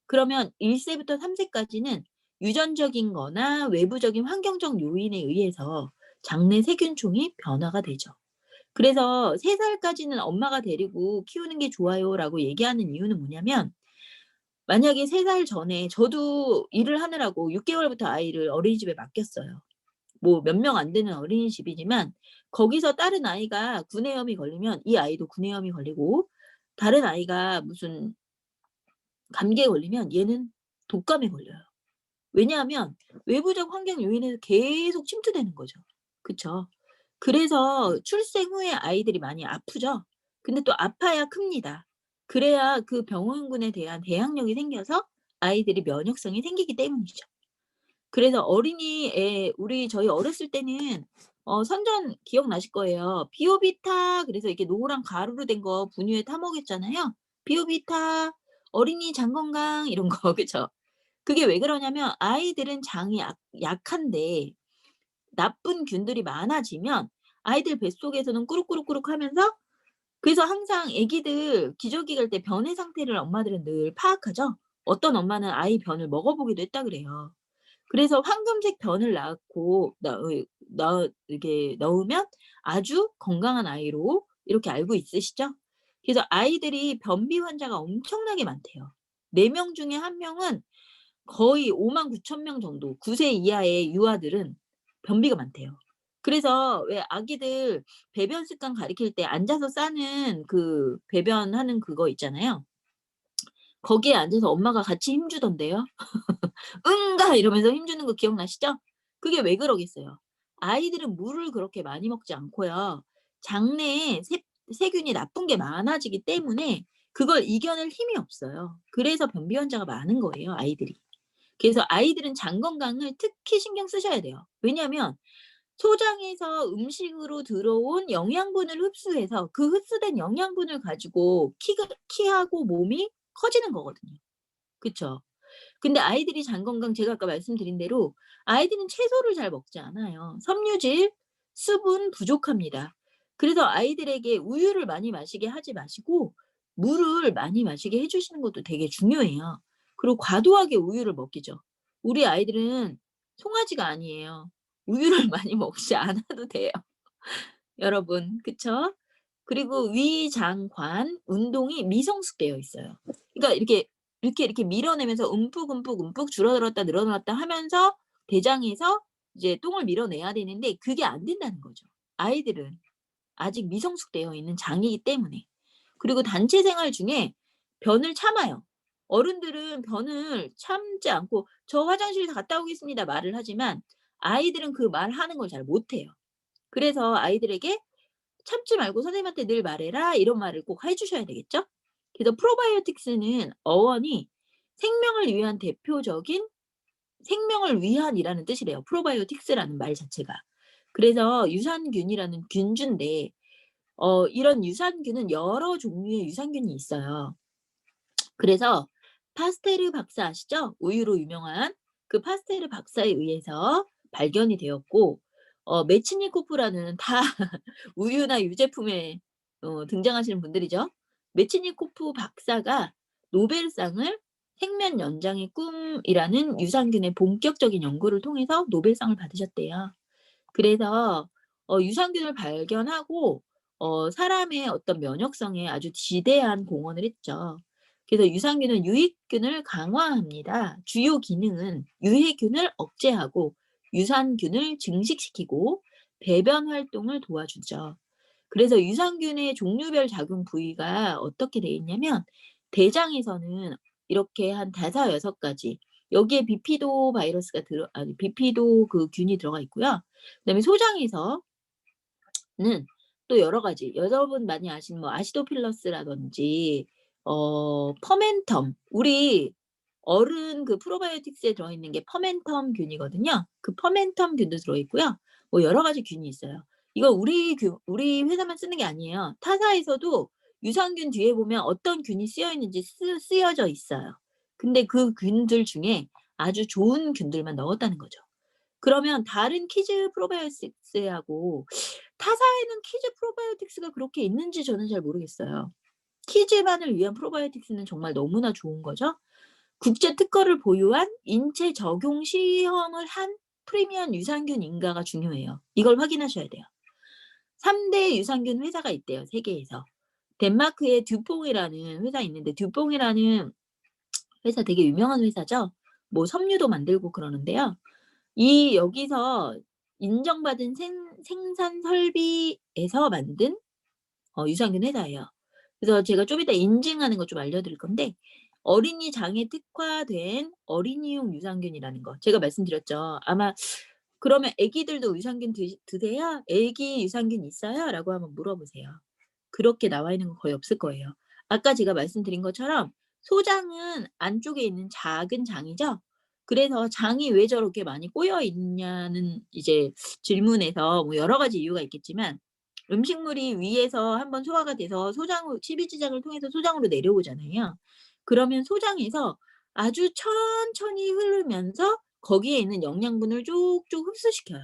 그러면 1세부터 3세까지는 유전적인 거나 외부적인 환경적 요인에 의해서 장내 세균총이 변화가 되죠. 그래서 3살까지는 엄마가 데리고 키우는 게 좋아요라고 얘기하는 이유는 뭐냐면 만약에 3살 전에 저도 일을 하느라고 6개월부터 아이를 어린이집에 맡겼어요. 뭐 몇 명 안 되는 어린이집이지만 거기서 다른 아이가 구내염이 걸리면 이 아이도 구내염이 걸리고 다른 아이가 무슨 감기에 걸리면 얘는 독감에 걸려요. 왜냐하면 외부적 환경 요인에서 계속 침투되는 거죠. 그쵸? 그래서 출생 후에 아이들이 많이 아프죠. 근데 또 아파야 큽니다. 그래야 그 병원군에 대한 대항력이 생겨서 아이들이 면역성이 생기기 때문이죠. 그래서 저희 어렸을 때는 선전 기억나실 거예요. 비오비타 그래서 이렇게 노란 가루로 된 거 분유에 타 먹였잖아요. 비오비타, 어린이 장 건강 이런 거 그쵸? 그게 왜 그러냐면 아이들은 장이 약한데 나쁜 균들이 많아지면 아이들 뱃속에서는 꾸룩꾸룩꾸룩하면서 그래서 항상 애기들 기저귀 갈 때 변의 상태를 엄마들은 늘 파악하죠. 어떤 엄마는 아이 변을 먹어보기도 했다 그래요. 그래서 황금색 변을 이렇게 넣으면 아주 건강한 아이로 이렇게 알고 있으시죠? 그래서 아이들이 변비 환자가 엄청나게 많대요. 4명 중에 1명은 거의 59,000명 정도 9세 이하의 유아들은 변비가 많대요. 그래서 왜 아기들 배변 습관 가리킬 때 앉아서 싸는 그 배변하는 그거 있잖아요. 거기에 앉아서 엄마가 같이 힘주던데요. "응가." 이러면서 힘주는 거 기억나시죠? 그게 왜 그러겠어요. 아이들은 물을 그렇게 많이 먹지 않고요. 장내에 세균이 나쁜 게 많아지기 때문에 그걸 이겨낼 힘이 없어요. 그래서 변비 환자가 많은 거예요, 아이들이. 그래서 아이들은 장 건강을 특히 신경 쓰셔야 돼요. 왜냐하면 소장에서 음식으로 들어온 영양분을 흡수해서 그 흡수된 영양분을 가지고 키하고 몸이 커지는 거거든요. 그쵸? 근데 아이들이 장 건강 제가 아까 말씀드린 대로 아이들은 채소를 잘 먹지 않아요. 섬유질, 수분 부족합니다. 그래서 아이들에게 우유를 많이 마시게 하지 마시고 물을 많이 마시게 해 주시는 것도 되게 중요해요. 그리고 과도하게 우유를 먹이죠. 우리 아이들은 송아지가 아니에요. 우유를 많이 먹지 않아도 돼요. 여러분 그쵸? 그리고 위장관 운동이 미성숙되어 있어요. 그러니까 이렇게 밀어내면서 움푹 줄어들었다 늘어났다 하면서 대장에서 이제 똥을 밀어내야 되는데 그게 안 된다는 거죠. 아이들은 아직 미성숙되어 있는 장이기 때문에. 그리고 단체 생활 중에 변을 참아요. 어른들은 변을 참지 않고 "저 화장실 갔다 오겠습니다." 말을 하지만 아이들은 그 말하는 걸 잘 못해요. 그래서 아이들에게 참지 말고 선생님한테 늘 말해라 이런 말을 꼭 해주셔야 되겠죠. 그래서 프로바이오틱스는 어원이 생명을 위한 대표적인 생명을 위한이라는 뜻이래요. 프로바이오틱스라는 말 자체가. 그래서 유산균이라는 균주인데 이런 유산균은 여러 종류의 유산균이 있어요. 그래서 파스테르 박사 아시죠? 우유로 유명한 그 파스테르 박사에 의해서 발견이 되었고 메치니코프라는 다 우유나 유제품에 등장하시는 분들이죠. 메치니코프 박사가 노벨상을 생명 연장의 꿈이라는 유산균의 본격적인 연구를 통해서 노벨상을 받으셨대요. 그래서 유산균을 발견하고 사람의 어떤 면역성에 아주 지대한 공헌을 했죠. 그래서 유산균은 유익균을 강화합니다. 주요 기능은 유해균을 억제하고 유산균을 증식시키고 배변 활동을 도와주죠. 그래서 유산균의 종류별 작용 부위가 어떻게 되어 있냐면 대장에서는 이렇게 한 5, 6가지 여기에 비피도 바이러스가 비피도 그 균이 들어가 있고요. 그다음에 소장에서는 또 여러 가지 여러분 많이 아시는 뭐 아시도필러스라든지 퍼멘텀 우리 어른 그 프로바이오틱스에 들어있는 게 퍼멘텀 균이거든요. 그 퍼멘텀 균도 들어있고요. 뭐 여러 가지 균이 있어요. 이거 우리 회사만 쓰는 게 아니에요. 타사에서도 유산균 뒤에 보면 어떤 균이 쓰여 있는지 쓰여져 있어요. 근데 그 균들 중에 아주 좋은 균들만 넣었다는 거죠. 그러면 다른 키즈 프로바이오틱스하고 타사에는 키즈 프로바이오틱스가 그렇게 있는지 저는 잘 모르겠어요. 키즈만을 위한 프로바이오틱스는 정말 너무나 좋은 거죠. 국제 특허를 보유한 인체 적용 시험을 한 프리미엄 유산균 인가가 중요해요. 이걸 확인하셔야 돼요. 3대 유산균 회사가 있대요. 세계에서. 덴마크에 듀퐁이라는 회사 있는데 듀퐁이라는 회사 되게 유명한 회사죠. 뭐 섬유도 만들고 그러는데요. 여기서 인정받은 생산 설비에서 만든 유산균 회사예요. 그래서 제가 좀 이따 인증하는 거 좀 알려드릴 건데 어린이 장에 특화된 어린이용 유산균이라는 거 제가 말씀드렸죠. 아마 그러면 애기들도 유산균 드세요? 애기 유산균 있어요? 라고 한번 물어보세요. 그렇게 나와 있는 거 거의 없을 거예요. 아까 제가 말씀드린 것처럼 소장은 안쪽에 있는 작은 장이죠. 그래서 장이 왜 저렇게 많이 꼬여 있냐는 이제 질문에서 뭐 여러 가지 이유가 있겠지만 음식물이 위에서 한번 소화가 돼서 십이지장을 통해서 소장으로 내려오잖아요. 그러면 소장에서 아주 천천히 흐르면서 거기에 있는 영양분을 쭉쭉 흡수시켜요.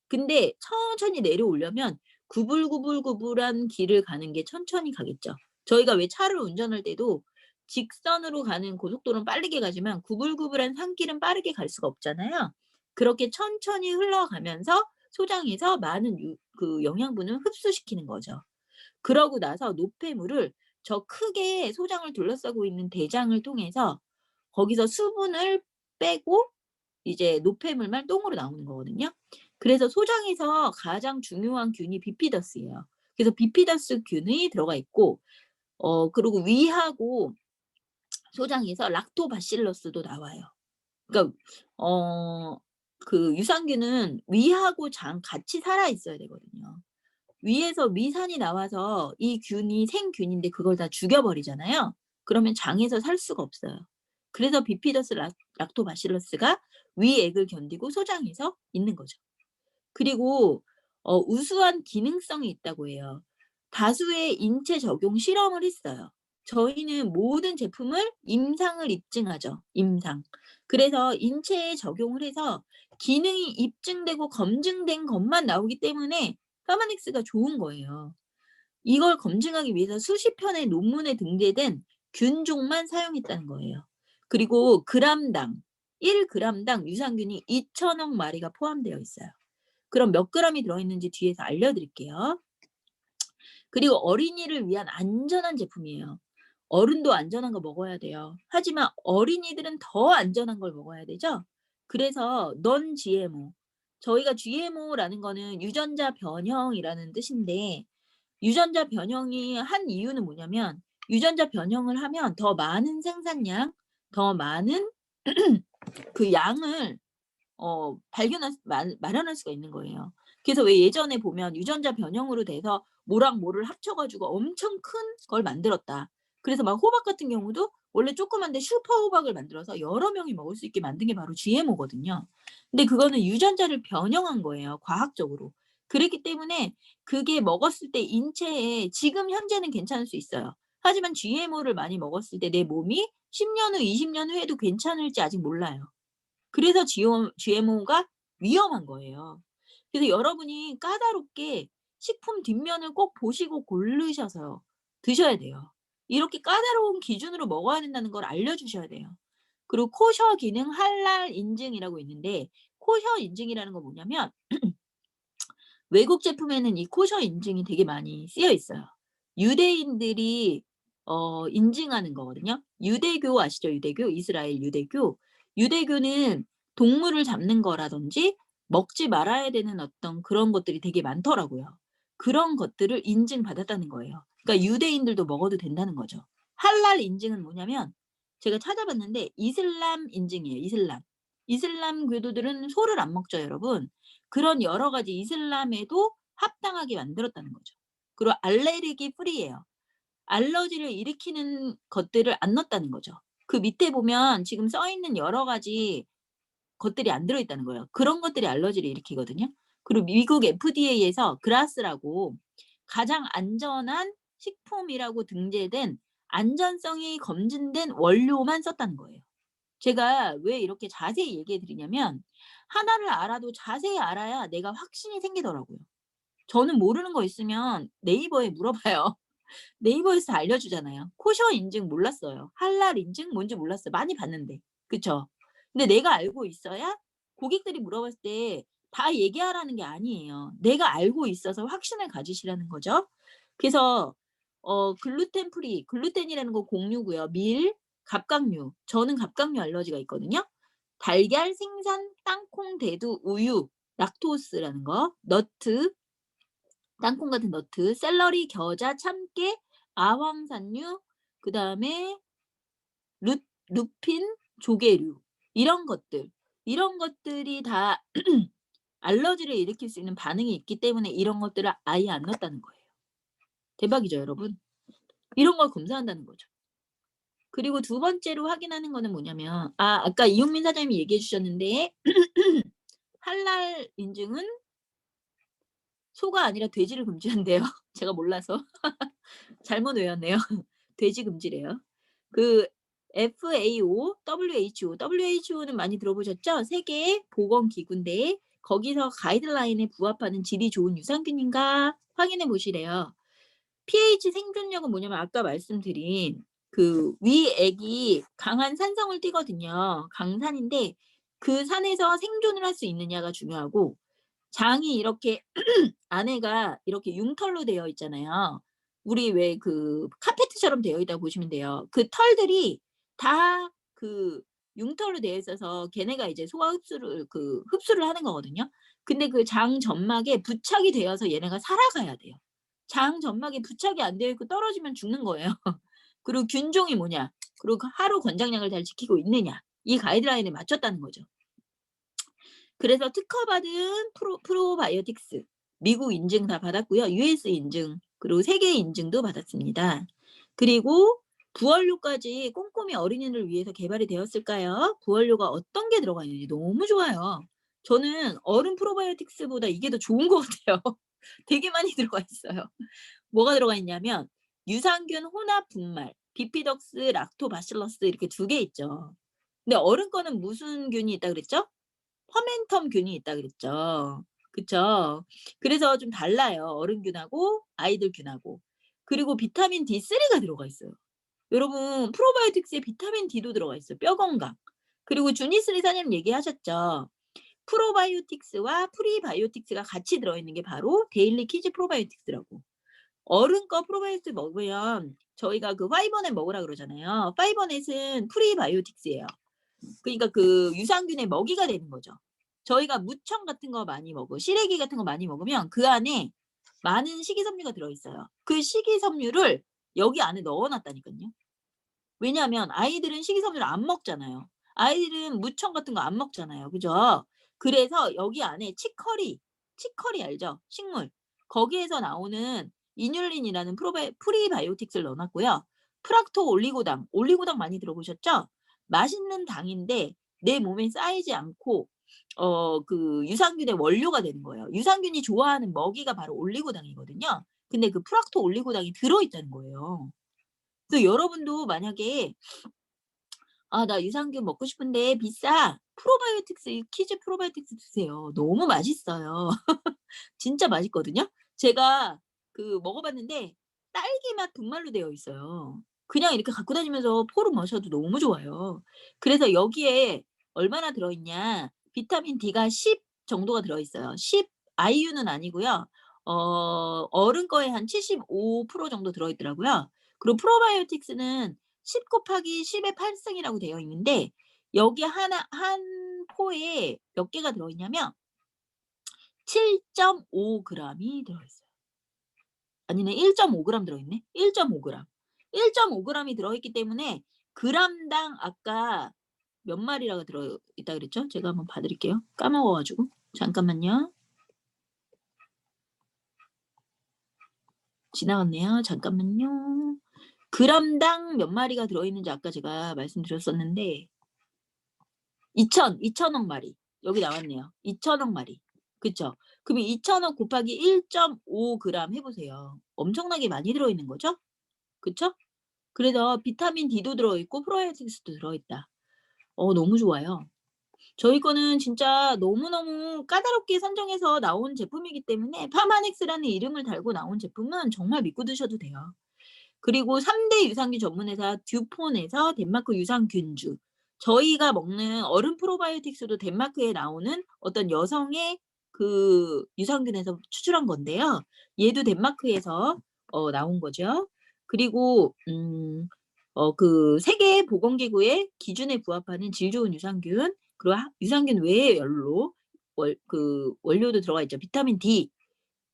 근데 천천히 내려오려면 구불구불구불한 길을 가는 게 천천히 가겠죠. 저희가 왜 차를 운전할 때도 직선으로 가는 고속도로는 빠르게 가지만 구불구불한 산길은 빠르게 갈 수가 없잖아요. 그렇게 천천히 흘러가면서 소장에서 많은 그 영양분을 흡수시키는 거죠. 그러고 나서 노폐물을 저 크게 소장을 둘러싸고 있는 대장을 통해서 거기서 수분을 빼고 이제 노폐물만 똥으로 나오는 거거든요. 그래서 소장에서 가장 중요한 균이 비피더스예요. 그래서 비피더스 균이 들어가 있고 그리고 위하고 소장에서 락토바실러스도 나와요. 그러니까 그 유산균은 위하고 장 같이 살아 있어야 되거든요. 위에서 위산이 나와서 이 균이 생균인데 그걸 다 죽여버리잖아요. 그러면 장에서 살 수가 없어요. 그래서 비피더스 락토바실러스가 위액을 견디고 소장에서 있는 거죠. 그리고 우수한 기능성이 있다고 해요. 다수의 인체 적용 실험을 했어요. 저희는 모든 제품을 임상을 입증하죠. 임상. 그래서 인체에 적용을 해서 기능이 입증되고 검증된 것만 나오기 때문에 파마닉스가 좋은 거예요. 이걸 검증하기 위해서 수십 편의 논문에 등재된 균종만 사용했다는 거예요. 그리고 1g당 유산균이 2,000억 마리가 포함되어 있어요. 그럼 몇 g이 들어있는지 뒤에서 알려드릴게요. 그리고 어린이를 위한 안전한 제품이에요. 어른도 안전한 거 먹어야 돼요. 하지만 어린이들은 더 안전한 걸 먹어야 되죠. 그래서 넌 GMO. 저희가 GMO라는 거는 유전자 변형이라는 뜻인데 유전자 변형이 한 이유는 뭐냐면 유전자 변형을 하면 더 많은 생산량, 더 많은 그 양을 마련할 수가 있는 거예요. 그래서 왜 예전에 보면 유전자 변형으로 돼서 뭐랑 뭐를 합쳐 가지고 엄청 큰 걸 만들었다. 그래서 막 호박 같은 경우도 원래 조그만데 슈퍼 호박을 만들어서 여러 명이 먹을 수 있게 만든 게 바로 GMO거든요. 근데 그거는 유전자를 변형한 거예요, 과학적으로. 그랬기 때문에 그게 먹었을 때 인체에 지금 현재는 괜찮을 수 있어요. 하지만 GMO를 많이 먹었을 때 내 몸이 10년 후, 20년 후에도 괜찮을지 아직 몰라요. 그래서 GMO가 위험한 거예요. 그래서 여러분이 까다롭게 식품 뒷면을 꼭 보시고 고르셔서 드셔야 돼요. 이렇게 까다로운 기준으로 먹어야 된다는 걸 알려주셔야 돼요. 그리고 코셔 기능 할랄 인증이라고 있는데, 코셔 인증이라는 건 뭐냐면 외국 제품에는 이 코셔 인증이 되게 많이 쓰여 있어요. 유대인들이 인증하는 거거든요. 유대교 아시죠? 유대교, 이스라엘 유대교. 유대교는 동물을 잡는 거라든지 먹지 말아야 되는 어떤 그런 것들이 되게 많더라고요. 그런 것들을 인증받았다는 거예요. 그러니까 유대인들도 먹어도 된다는 거죠. 할랄 인증은 뭐냐면 제가 찾아봤는데 이슬람 인증이에요. 이슬람. 이슬람 교도들은 소를 안 먹죠, 여러분. 그런 여러 가지 이슬람에도 합당하게 만들었다는 거죠. 그리고 알레르기 프리예요. 알러지를 일으키는 것들을 안 넣었다는 거죠. 그 밑에 보면 지금 써 있는 여러 가지 것들이 안 들어있다는 거예요. 그런 것들이 알러지를 일으키거든요. 그리고 미국 FDA에서 그라스라고 가장 안전한 식품이라고 등재된 안전성이 검증된 원료만 썼다는 거예요. 제가 왜 이렇게 자세히 얘기해 드리냐면 하나를 알아도 자세히 알아야 내가 확신이 생기더라고요. 저는 모르는 거 있으면 네이버에 물어봐요. 네이버에서 알려주잖아요. 코셔 인증 몰랐어요. 할랄 인증 뭔지 몰랐어요. 많이 봤는데. 그쵸? 근데 내가 알고 있어야 고객들이 물어봤을 때 다 얘기하라는 게 아니에요. 내가 알고 있어서 확신을 가지시라는 거죠. 그래서 글루텐 프리, 글루텐이라는 거 곡류고요. 밀, 갑각류. 저는 갑각류 알러지가 있거든요. 달걀, 생선, 땅콩, 대두, 우유, 락토스라는 거, 너트, 땅콩 같은 너트, 샐러리, 겨자, 참깨, 아황산유, 그다음에 루핀, 조개류 이런 것들이 다 알러지를 일으킬 수 있는 반응이 있기 때문에 이런 것들을 아예 안 넣었다는 거예요. 대박이죠, 여러분. 이런 걸 검사한다는 거죠. 그리고 두 번째로 확인하는 거는 뭐냐면 아까 이용민 사장님이 얘기해 주셨는데 할랄 인증은 소가 아니라 돼지를 금지한대요. 제가 몰라서 잘못 외웠네요. 돼지 금지래요. 그 FAO, WHO는 많이 들어보셨죠? 세계 보건기구인데 거기서 가이드라인에 부합하는 질이 좋은 유산균인가 확인해 보시래요. pH 생존력은 뭐냐면 아까 말씀드린 그 위액이 강한 산성을 띠거든요. 강산인데 그 산에서 생존을 할 수 있느냐가 중요하고 장이 이렇게 안에가 이렇게 융털로 되어 있잖아요. 우리 왜 그 카페트처럼 되어 있다고 보시면 돼요. 그 털들이 다 그 융털로 되어 있어서 걔네가 이제 소화 흡수를 하는 거거든요. 근데 그 장 점막에 부착이 되어서 얘네가 살아가야 돼요. 장 점막에 부착이 안 되어 있고 떨어지면 죽는 거예요. 그리고 균종이 뭐냐? 그리고 하루 권장량을 잘 지키고 있느냐? 이 가이드라인에 맞췄다는 거죠. 그래서 특허받은 프로바이오틱스 미국 인증 다 받았고요. US 인증 그리고 세계 인증도 받았습니다. 그리고 부원료까지 꼼꼼히 어린이를 위해서 개발이 되었을까요? 부원료가 어떤 게 들어가 있는지 너무 좋아요. 저는 어른 프로바이오틱스보다 이게 더 좋은 것 같아요. 되게 많이 들어가 있어요. 뭐가 들어가 있냐면 유산균 혼합 분말, 비피덕스, 락토바실러스 이렇게 2개 있죠. 근데 어른 거는 무슨 균이 있다 그랬죠? 퍼멘텀 균이 있다 그랬죠. 그쵸? 그래서 좀 달라요. 어른균하고 아이들 균하고. 그리고 비타민 D3가 들어가 있어요. 여러분 프로바이오틱스에 비타민 D도 들어가 있어요. 뼈 건강. 그리고 주니스리 사장님 얘기하셨죠. 프로바이오틱스와 프리바이오틱스가 같이 들어있는 게 바로 데일리 키즈 프로바이오틱스라고. 어른 거 프로바이오틱스 먹으면 저희가 그 파이버넷 먹으라 그러잖아요. 파이버넷은 프리바이오틱스예요. 그러니까 그 유산균의 먹이가 되는 거죠. 저희가 무청 같은 거 많이 시래기 같은 거 많이 먹으면 그 안에 많은 식이섬유가 들어있어요. 그 식이섬유를 여기 안에 넣어놨다니까요. 왜냐하면 아이들은 식이섬유를 안 먹잖아요. 아이들은 무청 같은 거 안 먹잖아요. 그죠? 그래서 여기 안에 치커리 알죠? 식물. 거기에서 나오는 이뉼린이라는 프리바이오틱스를 넣어놨고요. 프락토 올리고당 많이 들어보셨죠? 맛있는 당인데 내 몸에 쌓이지 않고 그 유산균의 원료가 되는 거예요. 유산균이 좋아하는 먹이가 바로 올리고당이거든요. 근데 그 프락토 올리고당이 들어있다는 거예요. 그래서 여러분도 만약에 나 유산균 먹고 싶은데 비싸. 키즈 프로바이오틱스 드세요. 너무 맛있어요. 진짜 맛있거든요. 제가 그 먹어봤는데 딸기 맛 분말로 되어 있어요. 그냥 이렇게 갖고 다니면서 포로 마셔도 너무 좋아요. 그래서 여기에 얼마나 들어있냐. 비타민 D가 10 정도가 들어있어요. 10 아이유는 아니고요. 어른 거에 한 75% 정도 들어있더라고요. 그리고 프로바이오틱스는 10 곱하기 10의 8승이라고 되어 있는데 여기 한 포에 몇 개가 들어있냐면 7.5g이 들어있어요. 아니네, 1.5g 들어있네. 1.5g. 1.5g이 들어있기 때문에 g당 아까 몇 마리라고 들어있다 그랬죠? 제가 한번 봐드릴게요. 까먹어가지고. 잠깐만요. 지나갔네요. 잠깐만요. g당 몇 마리가 들어있는지 아까 제가 말씀드렸었는데 2천억 마리. 여기 나왔네요. 2천억 마리. 그쵸? 그럼 2천억 곱하기 1.5g 해보세요. 엄청나게 많이 들어있는 거죠? 그쵸? 그래서 비타민 D도 들어있고 프로바이오틱스도 들어있다. 너무 좋아요. 저희 거는 진짜 너무너무 까다롭게 선정해서 나온 제품이기 때문에 파마넥스라는 이름을 달고 나온 제품은 정말 믿고 드셔도 돼요. 그리고 3대 유산균 전문회사 듀폰에서 덴마크 유산균주. 저희가 먹는 어른 프로바이오틱스도 덴마크에 나오는 어떤 여성의 그 유산균에서 추출한 건데요. 얘도 덴마크에서 나온 거죠. 그리고 그 세계 보건기구의 기준에 부합하는 질 좋은 유산균, 그리고 유산균 외의 원료도 들어가 있죠. 비타민 D,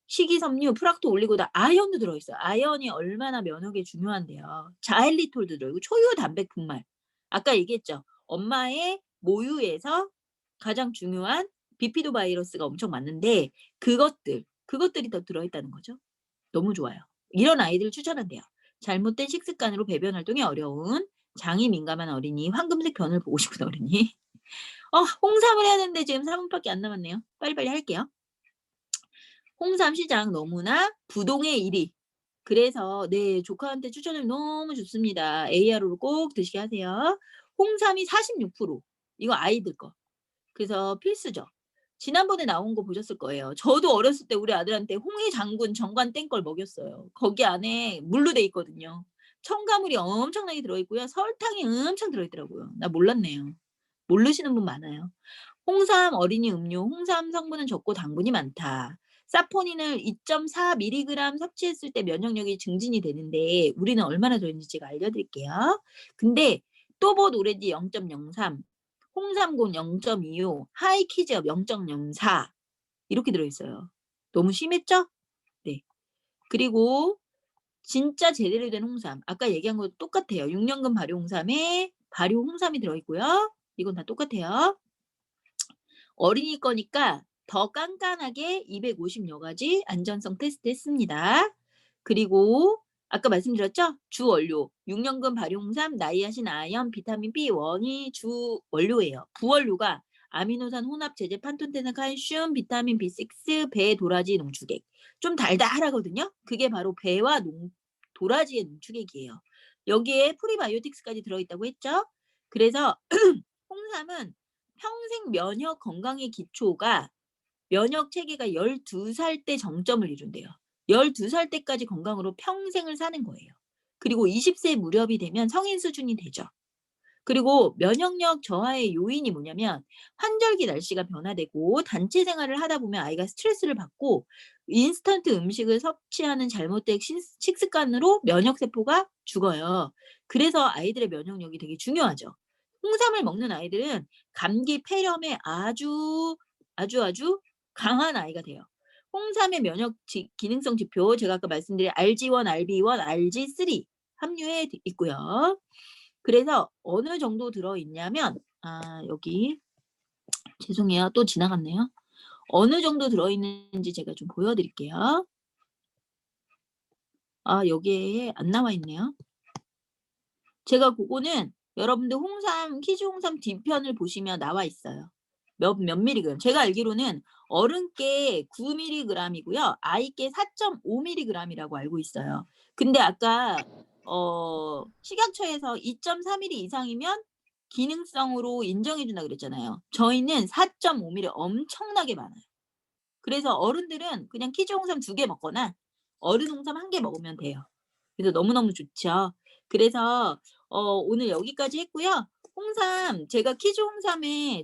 식이섬유, 프락토 올리고당, 아연도 들어있어요. 아연이 얼마나 면역에 중요한데요. 자일리톨도 들어있고 초유 단백 분말. 아까 얘기했죠. 엄마의 모유에서 가장 중요한 비피도 바이러스가 엄청 많은데 그것들이 더 들어있다는 거죠. 너무 좋아요. 이런 아이들 추천한대요. 잘못된 식습관으로 배변 활동이 어려운 장이 민감한 어린이, 황금색 변을 보고 싶은 어린이. 홍삼을 해야 되는데 지금 3분밖에 안 남았네요. 빨리빨리 할게요. 홍삼 시장 너무나 부동의 1위. 그래서 네, 조카한테 추천을 너무 좋습니다. AR로 꼭 드시게 하세요. 홍삼이 46%. 이거 아이들 거. 그래서 필수죠. 지난번에 나온 거 보셨을 거예요. 저도 어렸을 때 우리 아들한테 홍해 장군 정관 땡걸 먹였어요. 거기 안에 물로 돼 있거든요. 첨가물이 엄청나게 들어있고요. 설탕이 엄청 들어있더라고요. 나 몰랐네요. 모르시는 분 많아요. 홍삼 어린이 음료, 홍삼 성분은 적고 당분이 많다. 사포닌을 2.4mg 섭취했을 때 면역력이 증진이 되는데 우리는 얼마나 들어있는지 제가 알려드릴게요. 근데 또봇 오렌지 0.03, 홍삼곤 0.25, 하이키즈업 0.04 이렇게 들어있어요. 너무 심했죠? 네. 그리고 진짜 제대로 된 홍삼. 아까 얘기한 거 똑같아요. 6년근 발효 홍삼에 발효 홍삼이 들어있고요. 이건 다 똑같아요. 어린이 거니까 더 깐깐하게 250여 가지 안전성 테스트 했습니다. 그리고 아까 말씀드렸죠? 주 원료 6년근 발효홍삼, 나이아신, 아연, 비타민 B1이 주 원료예요. 부원료가 아미노산 혼합 제제, 판톤테는 칼슘, 비타민 B6, 배, 도라지, 농축액. 좀 달달하거든요. 그게 바로 배와 도라지의 농축액이에요. 여기에 프리바이오틱스까지 들어있다고 했죠. 그래서 홍삼은 평생 면역 건강의 기초가 면역 체계가 12살 때 정점을 이룬대요. 12살 때까지 건강으로 평생을 사는 거예요. 그리고 20세 무렵이 되면 성인 수준이 되죠. 그리고 면역력 저하의 요인이 뭐냐면 환절기 날씨가 변화되고 단체 생활을 하다 보면 아이가 스트레스를 받고 인스턴트 음식을 섭취하는 잘못된 식습관으로 면역세포가 죽어요. 그래서 아이들의 면역력이 되게 중요하죠. 홍삼을 먹는 아이들은 감기, 폐렴에 아주 강한 아이가 돼요. 홍삼의 면역 기능성 지표 제가 아까 말씀드린 RG1, RB1, RG3 함유에 있고요. 그래서 어느 정도 들어있냐면 여기 죄송해요. 또 지나갔네요. 어느 정도 들어있는지 제가 좀 보여드릴게요. 아, 여기에 안 나와 있네요. 제가 그거는 여러분들 키즈 홍삼 뒤편을 보시면 나와 있어요. 몇 mg. 제가 알기로는 어른께 9mg이고요. 아이께 4.5mg이라고 알고 있어요. 근데 아까 식약처에서 2.3mg 이상이면 기능성으로 인정해준다 그랬잖아요. 저희는 4.5mg 엄청나게 많아요. 그래서 어른들은 그냥 키즈 홍삼 2개 먹거나 어른 홍삼 1개 먹으면 돼요. 그래서 너무너무 좋죠. 그래서 오늘 여기까지 했고요. 홍삼 제가 키즈 홍삼에